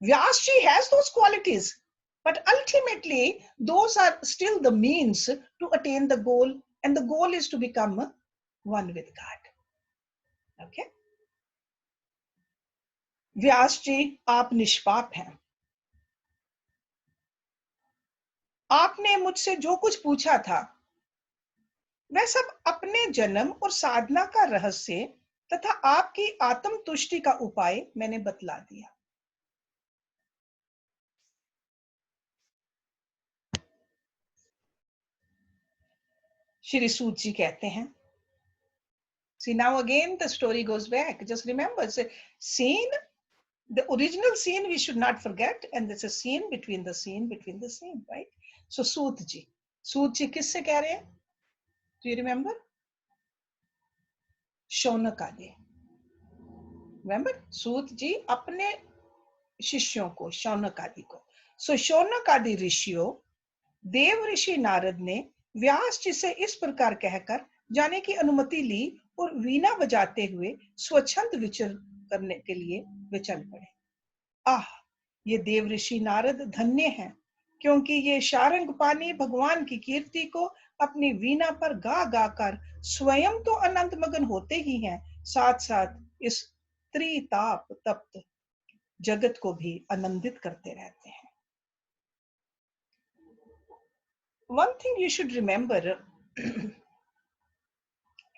A: Vyasji has those qualities. But ultimately, those are still the means to attain the goal, and the goal is to become one with God. Okay? व्यास जी, आप निष्पाप हैं। आपने मुझसे जो कुछ पूछा था वह सब अपने जन्म और साधना का रहस्य तथा आपकी आत्म तुष्टि का उपाय मैंने बतला दिया। श्री सूत जी कहते हैं, see now again the story goes back, just remember it's a scene, the original scene we should not forget, and there's a scene between the scene, right? So सूत जी किससे कह रहे हैं? Do you remember? शौनक आदि। Remember? सूत जी अपने शिष्यों को, शौनक आदि को। सो शौनक आदि ऋषियों, देव ऋषि नारद ने व्यास जी से इस प्रकार कहकर जाने की अनुमति ली और वीणा बजाते हुए स्वच्छंद विचर करने के लिए वे चल पड़े। आह, ये देव ऋषि नारद धन्य हैं, क्योंकि ये शारंग पानी भगवान की कीर्ति को अपनी वीणा पर गा गा कर स्वयं तो अनंत मगन होते ही हैं, साथ साथ इस त्रिताप तप्त जगत को भी आनंदित करते रहते हैं। One thing you should remember,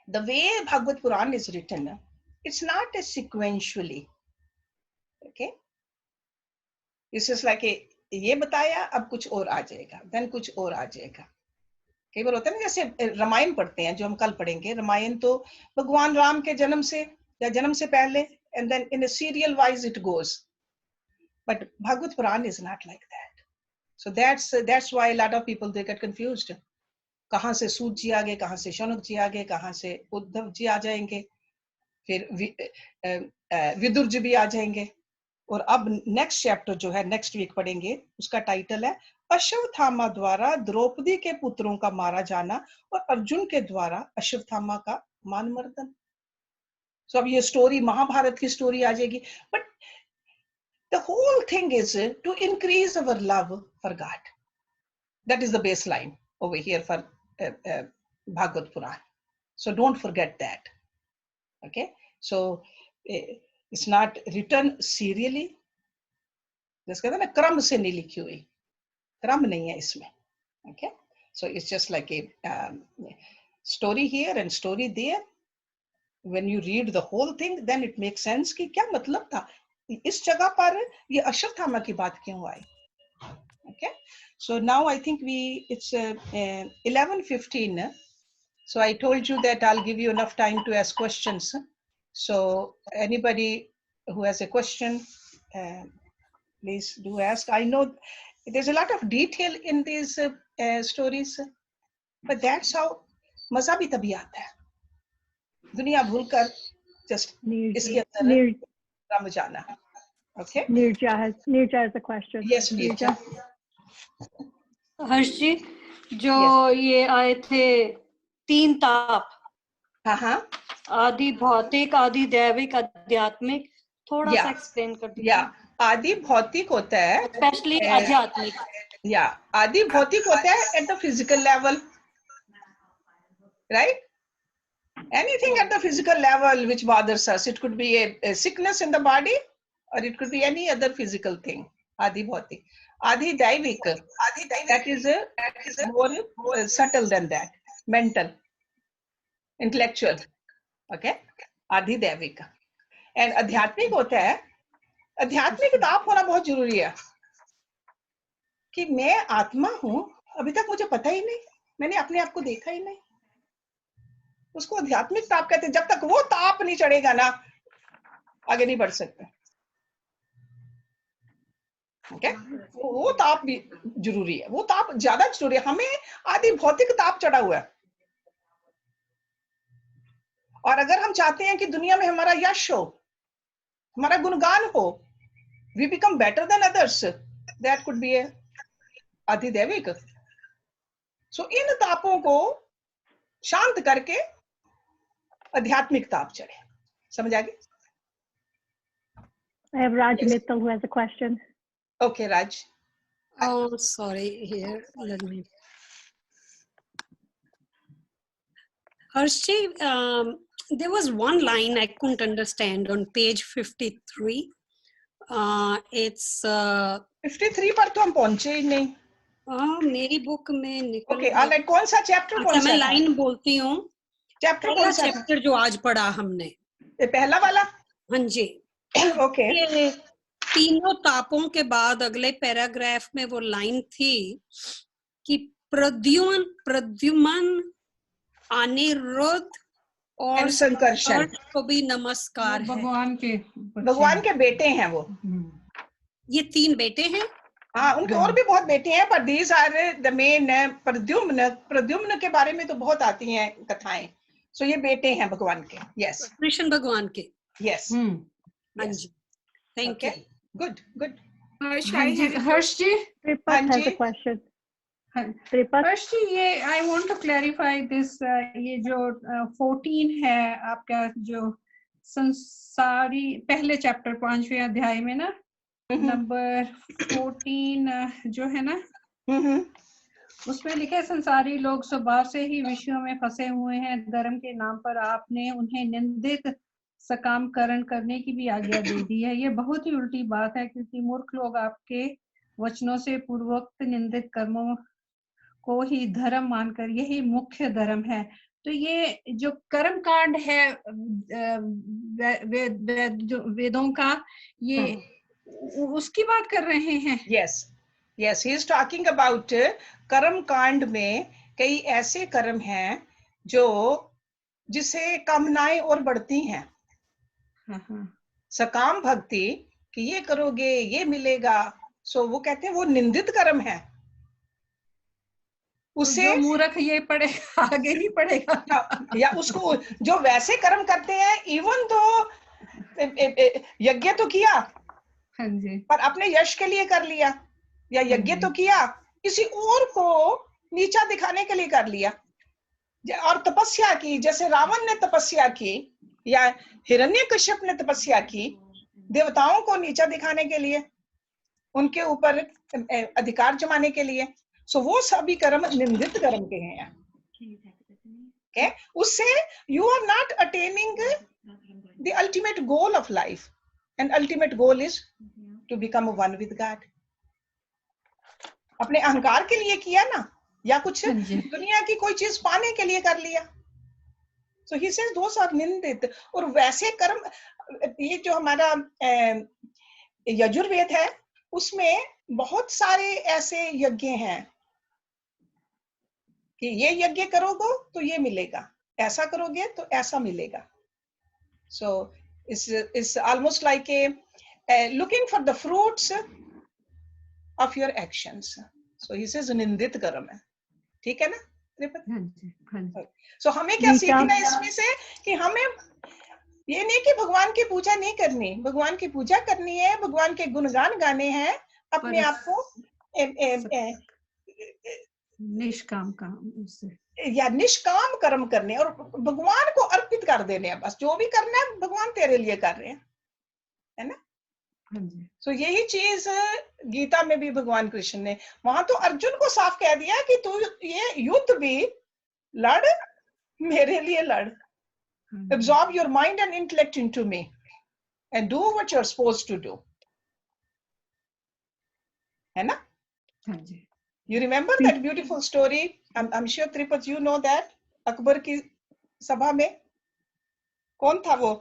A: the way Bhagavad Puran is written, it's not a sequentially. Okay? It's just like ये बताया, अब कुछ और आ जाएगा, then कुछ और आ जाएगा। कई बार होता है ना, जैसे रामायण पढ़ते हैं, जो हम कल पढ़ेंगे, रामायण तो भगवान राम के जन्म से या जन्म से पहले, and then in a serial wise it goes. But Bhagavad Puran is not like that. So that's why a lot of people, they get confused. कहाँ से सूत जी आ गए, कहाँ से शौनक जी आ गए, कहाँ से उद्धव जी आ जाएंगे, फिर विदुर जी भी आ जाएंगे। और अब नेक्स्ट चैप्टर जो है नेक्स्ट वीक पढ़ेंगे, उसका टाइटल है अश्वत्थामा द्वारा द्रौपदी के पुत्रों का मारा जाना और अर्जुन के द्वारा अश्वत्थामा का मान मर्दन। सो अब ये स्टोरी महाभारत की स्टोरी आ जाएगी, but the whole thing is to increase our love for God. That is the base line over here for Bhagavad Puran. So don't forget that. Okay? So it's not written serially. जिस कहते हैं ना, क्रम से नहीं लिखी हुई, क्रम नहीं है इसमें. Okay? So it's just like a story here and story there. When you read the whole thing, then it makes sense कि क्या मतलब था, इस जगह पर ये अश्वत्थामा की बात क्यों आई. Okay? So now I think it's 11:15. So I told you that I'll give you enough time to ask questions. So anybody who has a question, please do ask. I know there's a lot of detail in these stories, but that's how मजा भी तभी आता है, दुनिया भूलकर just इसके अंदर रम जाना. Okay?
B: Nirja has a question.
A: Yes, Nirja.
B: हर्ष जी, जो
A: Yes.
B: ये आए थे 3 ताप,
A: हाँ,
B: आदि भौतिक, आदि दैविक, आध्यात्मिक, थोड़ा सा
A: या
B: एक्सप्लेन कर
A: या
B: दीजिए,
A: आदि भौतिक होता है,
B: स्पेशली आध्यात्मिक।
A: या आदि भौतिक होता है at the physical level, right? Anything at the physical level which bothers us, it could be a sickness in the body, or it could be any other physical thing. Adi bhautik. Adi daivik, that is more subtle than that, mental, intellectual. Okay, adi daivik. And adhyatmik होता है, आध्यात्मिक ताप होना बहुत जरूरी है कि मैं आत्मा हूं, अभी तक मुझे पता ही नहीं, मैंने अपने आप को देखा ही नहीं, उसको आध्यात्मिक ताप कहते हैं। जब तक वो ताप नहीं चढ़ेगा ना, आगे नहीं बढ़ सकते। ओके, वो ताप भी जरूरी है, वो ताप ज्यादा जरूरी है। हमें आदि भौतिक ताप चढ़ा हुआ है, और अगर हम चाहते हैं कि दुनिया में हमारा यश हो, हमारा गुणगान हो, we become better than others, that could be a adhidaivik. So इन तापों को शांत करके आध्यात्मिक ताप चढ़े। समझ आ गई?
C: I have Raj Mittal who has a question.
A: Okay, Raj.
B: Oh, sorry, here, let me. Harshi, there was one line I couldn't understand on page 53. It's
A: 53 पर तो हम पहुंचे ही नहीं।
B: मेरी बुक में निकल
A: Okay, all right, कौन सा चैप्टर?
B: अच्छा, मैं लाइन बोलती हूँ।
A: चैप्टर कौन सा?
B: चैप्टर जो आज पढ़ा हमने,
A: ये पहला वाला?
B: हाँ जी।
A: ओके।
B: ये तीनों तापों के बाद अगले पैराग्राफ में वो लाइन थी कि प्रद्युमन, अनिरुद्ध और संकर्षण को भी नमस्कार है।
A: भगवान के बेटे हैं वो।
B: ये 3 बेटे हैं।
A: हाँ, उनके और भी बहुत बेटे हैं, पर these are the main। Pradyumna के बारे में तो बहुत आती हैं कथाएं। सो ये बेटे हैं भगवान के। यस,
B: कृष्ण भगवान के।
A: यस,
B: हाँ जी, thank you.
A: Good good.
D: Harsh ji,
C: Tripat has a question. Tripat,
D: Harsh ji, ये I want to clarify this, ये जो 14 है आपका, जो संसारी पहले चैप्टर 5वें अध्याय में ना, नंबर 14 जो है ना, उसमें लिखा है संसारी लोग स्वभाव से ही विषयों में फंसे हुए हैं, धर्म के नाम पर आपने उन्हें निंदित सकामकरण करने की भी आज्ञा दे दी है। ये बहुत ही उल्टी बात है, क्योंकि मूर्ख लोग आपके वचनों से पूर्वोक्त निंदित कर्मों को ही धर्म मानकर यही मुख्य धर्म है। तो ये जो कर्म कांड है वेदों का, ये उसकी बात कर रहे हैं।
A: Yes yes, he is talking about कर्म कांड में कई ऐसे कर्म हैं जो जिसे कामनाएं और बढ़ती हैं। सकाम भक्ति कि ये करोगे ये मिलेगा, सो वो कहते हैं वो निंदित कर्म है। उससे
D: जो मूर्ख ये पढ़ेगा आगे नहीं पढ़ेगा,
A: या उसको जो वैसे कर्म करते हैं, इवन तो यज्ञ तो किया,
D: हाँ जी,
A: पर अपने यश के लिए कर लिया, या यज्ञ तो किया किसी और को नीचा दिखाने के लिए कर लिया, और तपस्या की, जैसे रावण ने तपस्या की या हिरण्यकश्यप ने तपस्या की देवताओं को नीचा दिखाने के लिए, उनके ऊपर अधिकार जमाने के लिए। सो वो सभी कर्म निंदित कर्म के हैं। okay? उससे you are not attaining the ultimate goal of life, and ultimate goal is to become one with God। अपने अहंकार के लिए किया ना, या कुछ दुनिया की कोई चीज पाने के लिए कर लिया, so he says those are निंदित। और वैसे कर्म, ये जो हमारा यजुर्वेद है, उसमें बहुत सारे ऐसे यज्ञ हैं कि ये यज्ञ करोगे तो ये मिलेगा, ऐसा करोगे तो ऐसा मिलेगा। So it's almost like a looking for the fruits of your actions। So he says निंदित कर्म है। ठीक है ना? So हमें क्या सीखना है इसमें से, कि हमें ये नहीं कि भगवान की पूजा नहीं करनी, भगवान की पूजा करनी है, भगवान के गुणगान गाने हैं, अपने आप को
D: निष्काम काम उससे,
A: या निष्काम कर्म करने और भगवान को अर्पित कर देने हैं, बस जो भी करना है भगवान तेरे लिए कर रहे हैं, है ना।
D: हाँ जी।
A: तो यही चीज गीता में भी भगवान कृष्ण ने वहां तो अर्जुन को साफ कह दिया कि तू ये युद्ध भी लड़, मेरे लिए लड़, absorb your mind and intellect into me and do what you're supposed to do, है ना।
D: हाँ जी।
A: You remember that beautiful story? I'm sure Tripat you know that. Akbar की सभा में कौन था वो?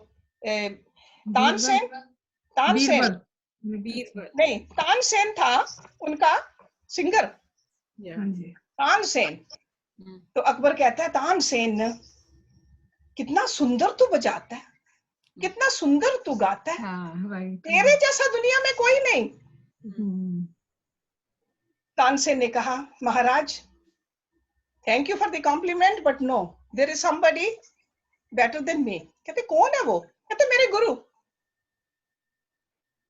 A: तानसेन, तानसेन नहीं, तानसेन था उनका सिंगर,
D: हाँ जी।
A: तानसेन। तो अकबर कहता है तानसेन कितना सुंदर तू बजाता है, कितना सुंदर तू गाता है, तेरे जैसा दुनिया में कोई नहीं। तानसेन ने कहा महाराज thank you for the compliment but no there is somebody better than me. कहते कौन है वो? कहते मेरे गुरु।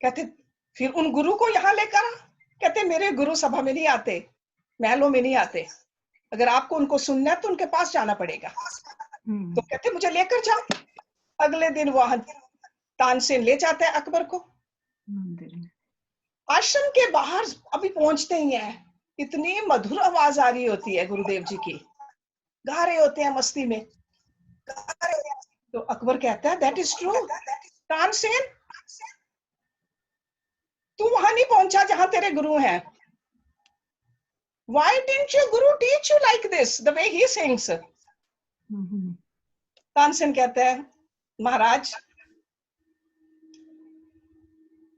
A: कहते फिर उन गुरु को यहाँ लेकर आ। कहते मेरे गुरु सभा में नहीं आते, महलों में नहीं आते, अगर आपको उनको सुनना है तो उनके पास जाना पड़ेगा। तो कहते मुझे लेकर जाओ। अगले दिन वहां तानसेन ले जाता है अकबर को। आश्रम के बाहर अभी पहुंचते ही है, इतनी मधुर आवाज आ रही होती है गुरुदेव जी की, गा रहे होते हैं मस्ती में। तो अकबर कहता है दैट इज ट्रू तानसेन, तू वहां नहीं पहुंचा जहां तेरे गुरु हैं। Why didn't your guru teach you like this, the way he sings? Tansen कहता है महाराज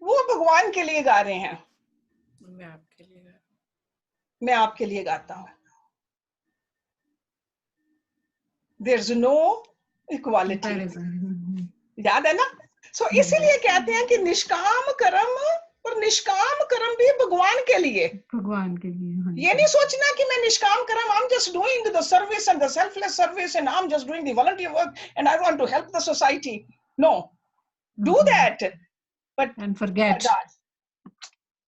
A: वो भगवान के लिए गा रहे हैं, मैं आपके लिए गाता हूं। There's no equality, याद है ना। सो इसीलिए कहते हैं कि निष्काम कर्म और निष्काम कर्म भी भगवान के लिए,
D: भगवान के लिए।
A: ये नहीं सोचना कि मैं निष्काम कर्म, I'm just doing the service and the selfless service and I'm just doing the volunteer work and I want to help the society. No, do that but
D: and forget.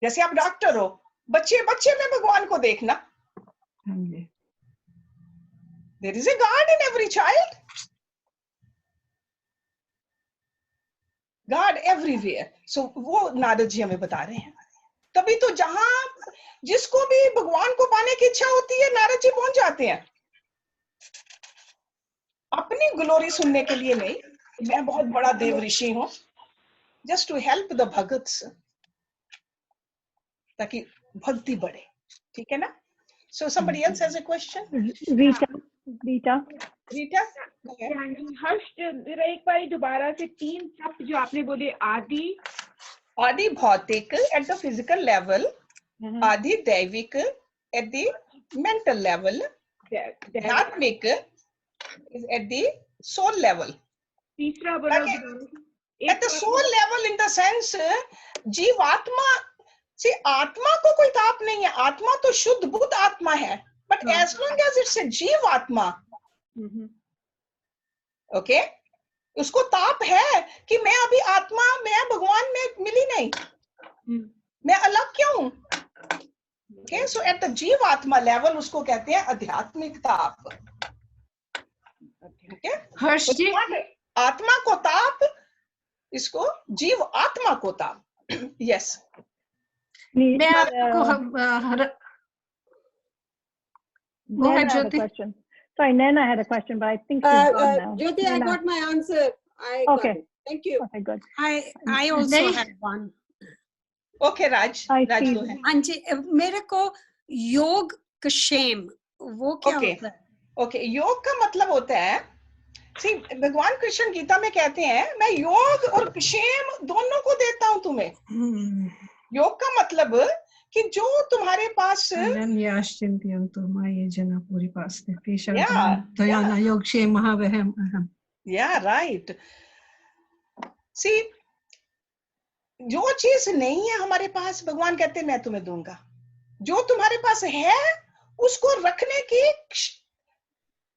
A: जैसे आप डॉक्टर हो, बच्चे बच्चे में भगवान को देखना। There is a God in every child, God everywhere. So वो नारद जी हमें बता रहे हैं। तभी तो जहां जिसको भी भगवान को पाने की इच्छा होती है नारद जी पहुंच जाते हैं, अपनी ग्लोरी सुनने के लिए नहीं, मैं बहुत बड़ा देव ऋषि हूं, जस्ट टू हेल्प द भगत्स, ताकि भक्ति बढ़े। ठीक है ना। So somebody else has a question?
C: Rita.
E: हर्ष जरा एक बार दोबारा से 3 शब्द जो आपने बोले,
A: आदि भौतिक at the physical level, आदि दैविक at the mental level, आध्यात्मिक is at the soul level.
E: तीसरा बोला
A: at the soul level in the sense जीवात्मा से आत्मा को कोई ताप नहीं है, आत्मा तो शुद्ध बुद्ध आत्मा है, but as long as it's a जीवात्मा, ओके, उसको ताप है कि मैं अभी आत्मा, मैं भगवान में मिली नहीं, मैं अलग क्यों हूं। ओके, सो एट द जीवात्मा लेवल उसको कहते हैं आध्यात्मिक ताप। ओके,
D: हर्ष जी,
A: आत्मा को ताप, इसको जीव आत्मा को ताप। यस,
D: मैं आपको
C: Go ahead, Jyoti. Sorry, Naina had a question, but I think she's gone now.
F: Jyoti, I got my answer.
C: Okay.
F: Thank you.
C: Okay, good.
B: I also had one.
A: Okay Raj, Raj जो है।
B: हाँ जी, मेरे को योग क्षेम वो क्या होता है?
A: ओके, योग का मतलब होता है, सी भगवान कृष्ण गीता में कहते हैं मैं योग और क्षेम दोनों को देता हूं तुम्हें। योग का मतलब कि जो तुम्हारे पास राइट, सी जो चीज नहीं है हमारे पास भगवान कहते हैं मैं तुम्हें दूंगा, जो तुम्हारे पास है उसको रखने की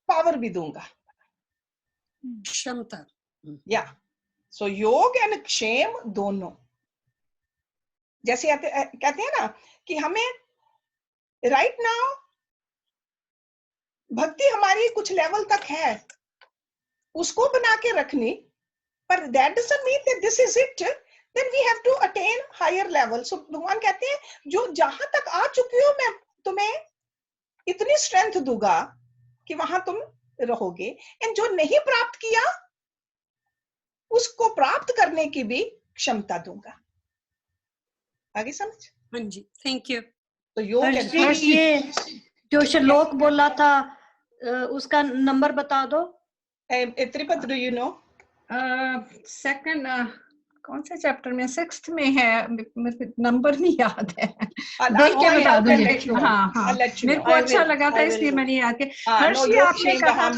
A: पावर भी दूंगा,
B: क्षमता।
A: या सो योग एंड क्षेम दोनों। जैसे कहते हैं ना कि हमें राइट नाउ भक्ति हमारी कुछ लेवल तक है, उसको बना के रखनी, पर that doesn't mean that this is it. Then we have to attain higher level. So भगवान कहते हैं जो जहां तक आ चुकी हो मैं तुम्हें इतनी स्ट्रेंथ दूंगा कि वहां तुम रहोगे, एंड जो नहीं प्राप्त किया उसको प्राप्त करने की भी क्षमता दूंगा। आगे समझ?
B: हाँ जी, थैंक यू।
A: तो योग
F: हर्षी, ये जो श्लोक बोला था उसका नंबर बता दो।
A: त्रिपद, डू यू नो?
D: सेकंड कौन से चैप्टर में? 6th में है, मेरे नंबर नहीं याद है, देख के बता दूंगी। हाँ हाँ, मेरे को अच्छा लगा था इसलिए मैंने याद किया। हर्षी आपने कहा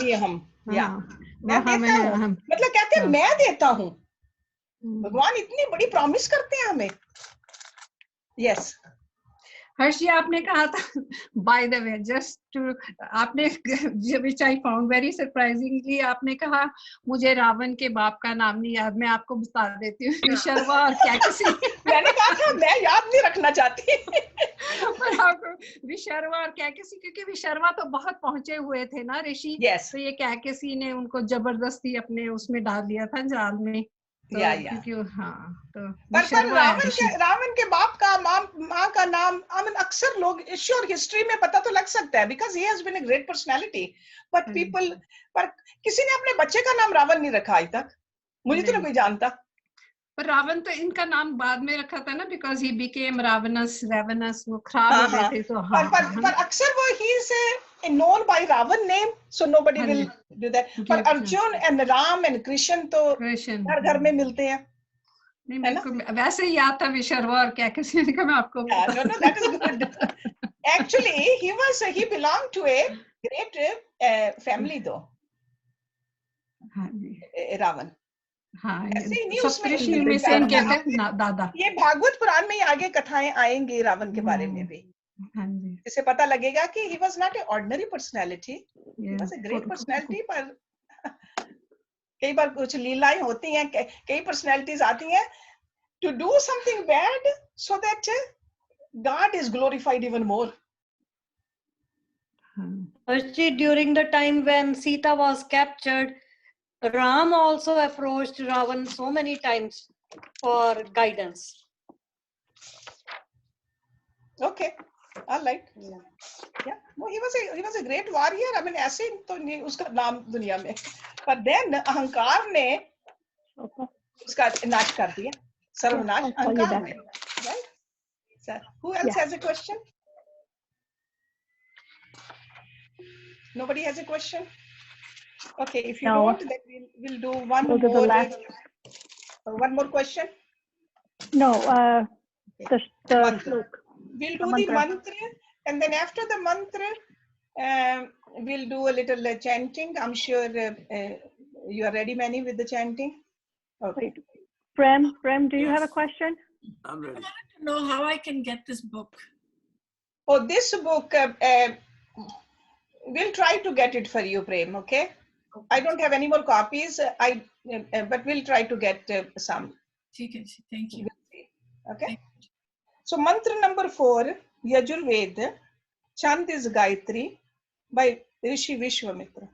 A: मतलब कहते हैं मैं देता हूँ, भगवान इतनी बड़ी प्रॉमिस करते हैं हमें। यस
D: हर्षी आपने कहा था, by the way just to, आपने which I found very surprisingly, आपने कहा मुझे रावण के बाप का नाम नहीं याद, मैं आपको बता देती हूँ, विशर्वा और कैकसी।
A: मैंने कहा था मैं याद नहीं रखना चाहती।
D: पर आपको विशर्वा और कैकसी, क्योंकि विशर्वा तो बहुत पहुंचे हुए थे ना ऋषि, तो ये कैकसी ने उनको जबरदस्ती अपने उसमें डाल दिया था जाल में। तो क्योंकि हाँ, तो
A: पर रावण के बाप का माँ का नाम अक्सर लोग श्योर हिस्ट्री में पता तो लग सकता है, because he has been a great personality, but people, पर किसी ने अपने बच्चे का नाम रावण नहीं रखा आज तक, मुझे तो नहीं कोई जानता। पर
D: रावण तो इनका नाम बाद में रखा था ना, बिकॉज ही बिकेम रावणस, वो खराब हो गए थे। तो हाँ,
A: पर अक्सर वो ही से known by Ravan name, so nobody will do that. पर अर्जुन and राम and कृष्ण तो हर घर में मिलते हैं।
D: नहीं, मेरे को वैसे ही याद था विशर्वा और क्या किसी ने कहा, मैं आपको
A: no, that is good. Actually he belonged to a great family though, Ravan.
D: हाँ,
A: ऐसे ही नहीं, उसमें
D: से इनके दादा,
A: ये भागवत पुराण में आगे कथाएं आएंगी रावण के बारे में भी, इससे पता लगेगा कि he was not an ordinary personality, he was a great personality। पर कई बार कुछ लीलाएं होती हैं, कई पर्सनैलिटीज आती हैं to do something bad so that God is glorified even more.
F: Actually, during the time when Sita was captured, Ram also approached Ravan so many times for guidance.
A: Okay, all right. Yeah, no, he was a great warrior. I mean, ऐसे तो नहीं उसका नाम दुनिया में, but then अहंकार ने उसका नाश कर दिया, सर्वनाश अहंकार ने, right? So, who else has a question? Nobody has a question? Okay, if you don't, then we'll do one more question.
C: No,
A: the we'll do the mantra, and then after the mantra, we'll do a little chanting. I'm sure you are ready, Manny, with the chanting. Okay.
C: Prem, do you have a question?
G: I'm ready. I want to know how I can get this book.
A: Oh, this book, we'll try to get it for you, Prem, okay? I don't have any more copies, but we'll try to get some.
G: Okay, thank you.
A: Okay? So, mantra number 4, Yajurved, chant is Gayatri by Rishi Vishwamitra.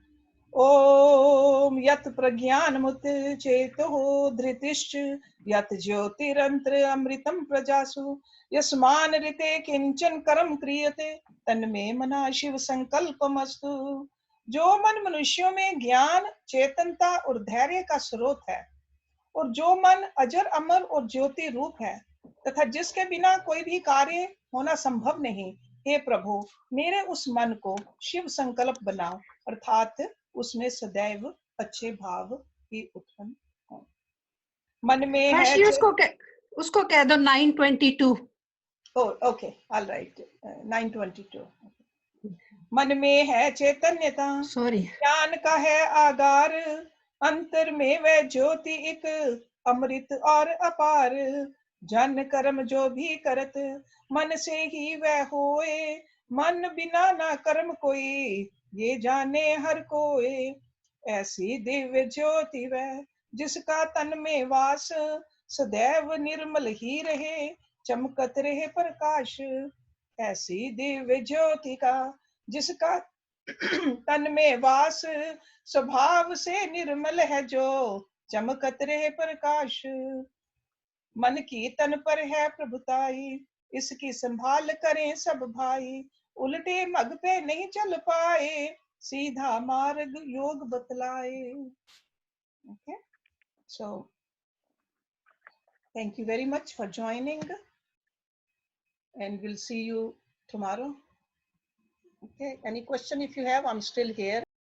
A: Om Yat Pragyan Mut Chetoho Dhritish Yat Jyotirantra Amritam Prajasu Yasman Rite Kinchan Karam Kriyate Tanme Mana Shiv Sankalpamastu। जो मन मनुष्यों में ज्ञान, चेतनता और धैर्य का स्रोत है, और जो मन अजर अमर और ज्योति रूप है, तथा जिसके बिना कोई भी कार्य होना संभव नहीं, हे प्रभु मेरे उस मन को शिव संकल्प बनाओ, अर्थात उसमें सदैव अच्छे भाव ही उत्पन्न हो। मन में है
D: उसको कह दो 922।
A: Okay, all right, 922। मन में है चैतन्यता, ज्ञान का है आगार, अंतर में वह ज्योति एक अमृत और अपार। जन कर्म जो भी करत मन से ही वह होए, मन बिना ना कर्म कोई ये जाने हर कोई। ऐसी दिव्य ज्योति वह जिसका तन में वास, सदैव निर्मल ही रहे चमकत रहे प्रकाश। ऐसी दिव्य ज्योति का जिसका तन में वास, स्वभाव से निर्मल है जो चमकत रहे प्रकाश। मन की तन पर है प्रभुताई, इसकी संभाल करें सब भाई। उल्टे मग पे नहीं चल पाए, सीधा मार्ग योग बतलाए। Okay, so thank you very much for joining, and we'll see you tomorrow. Okay, any question if you have, I'm still here.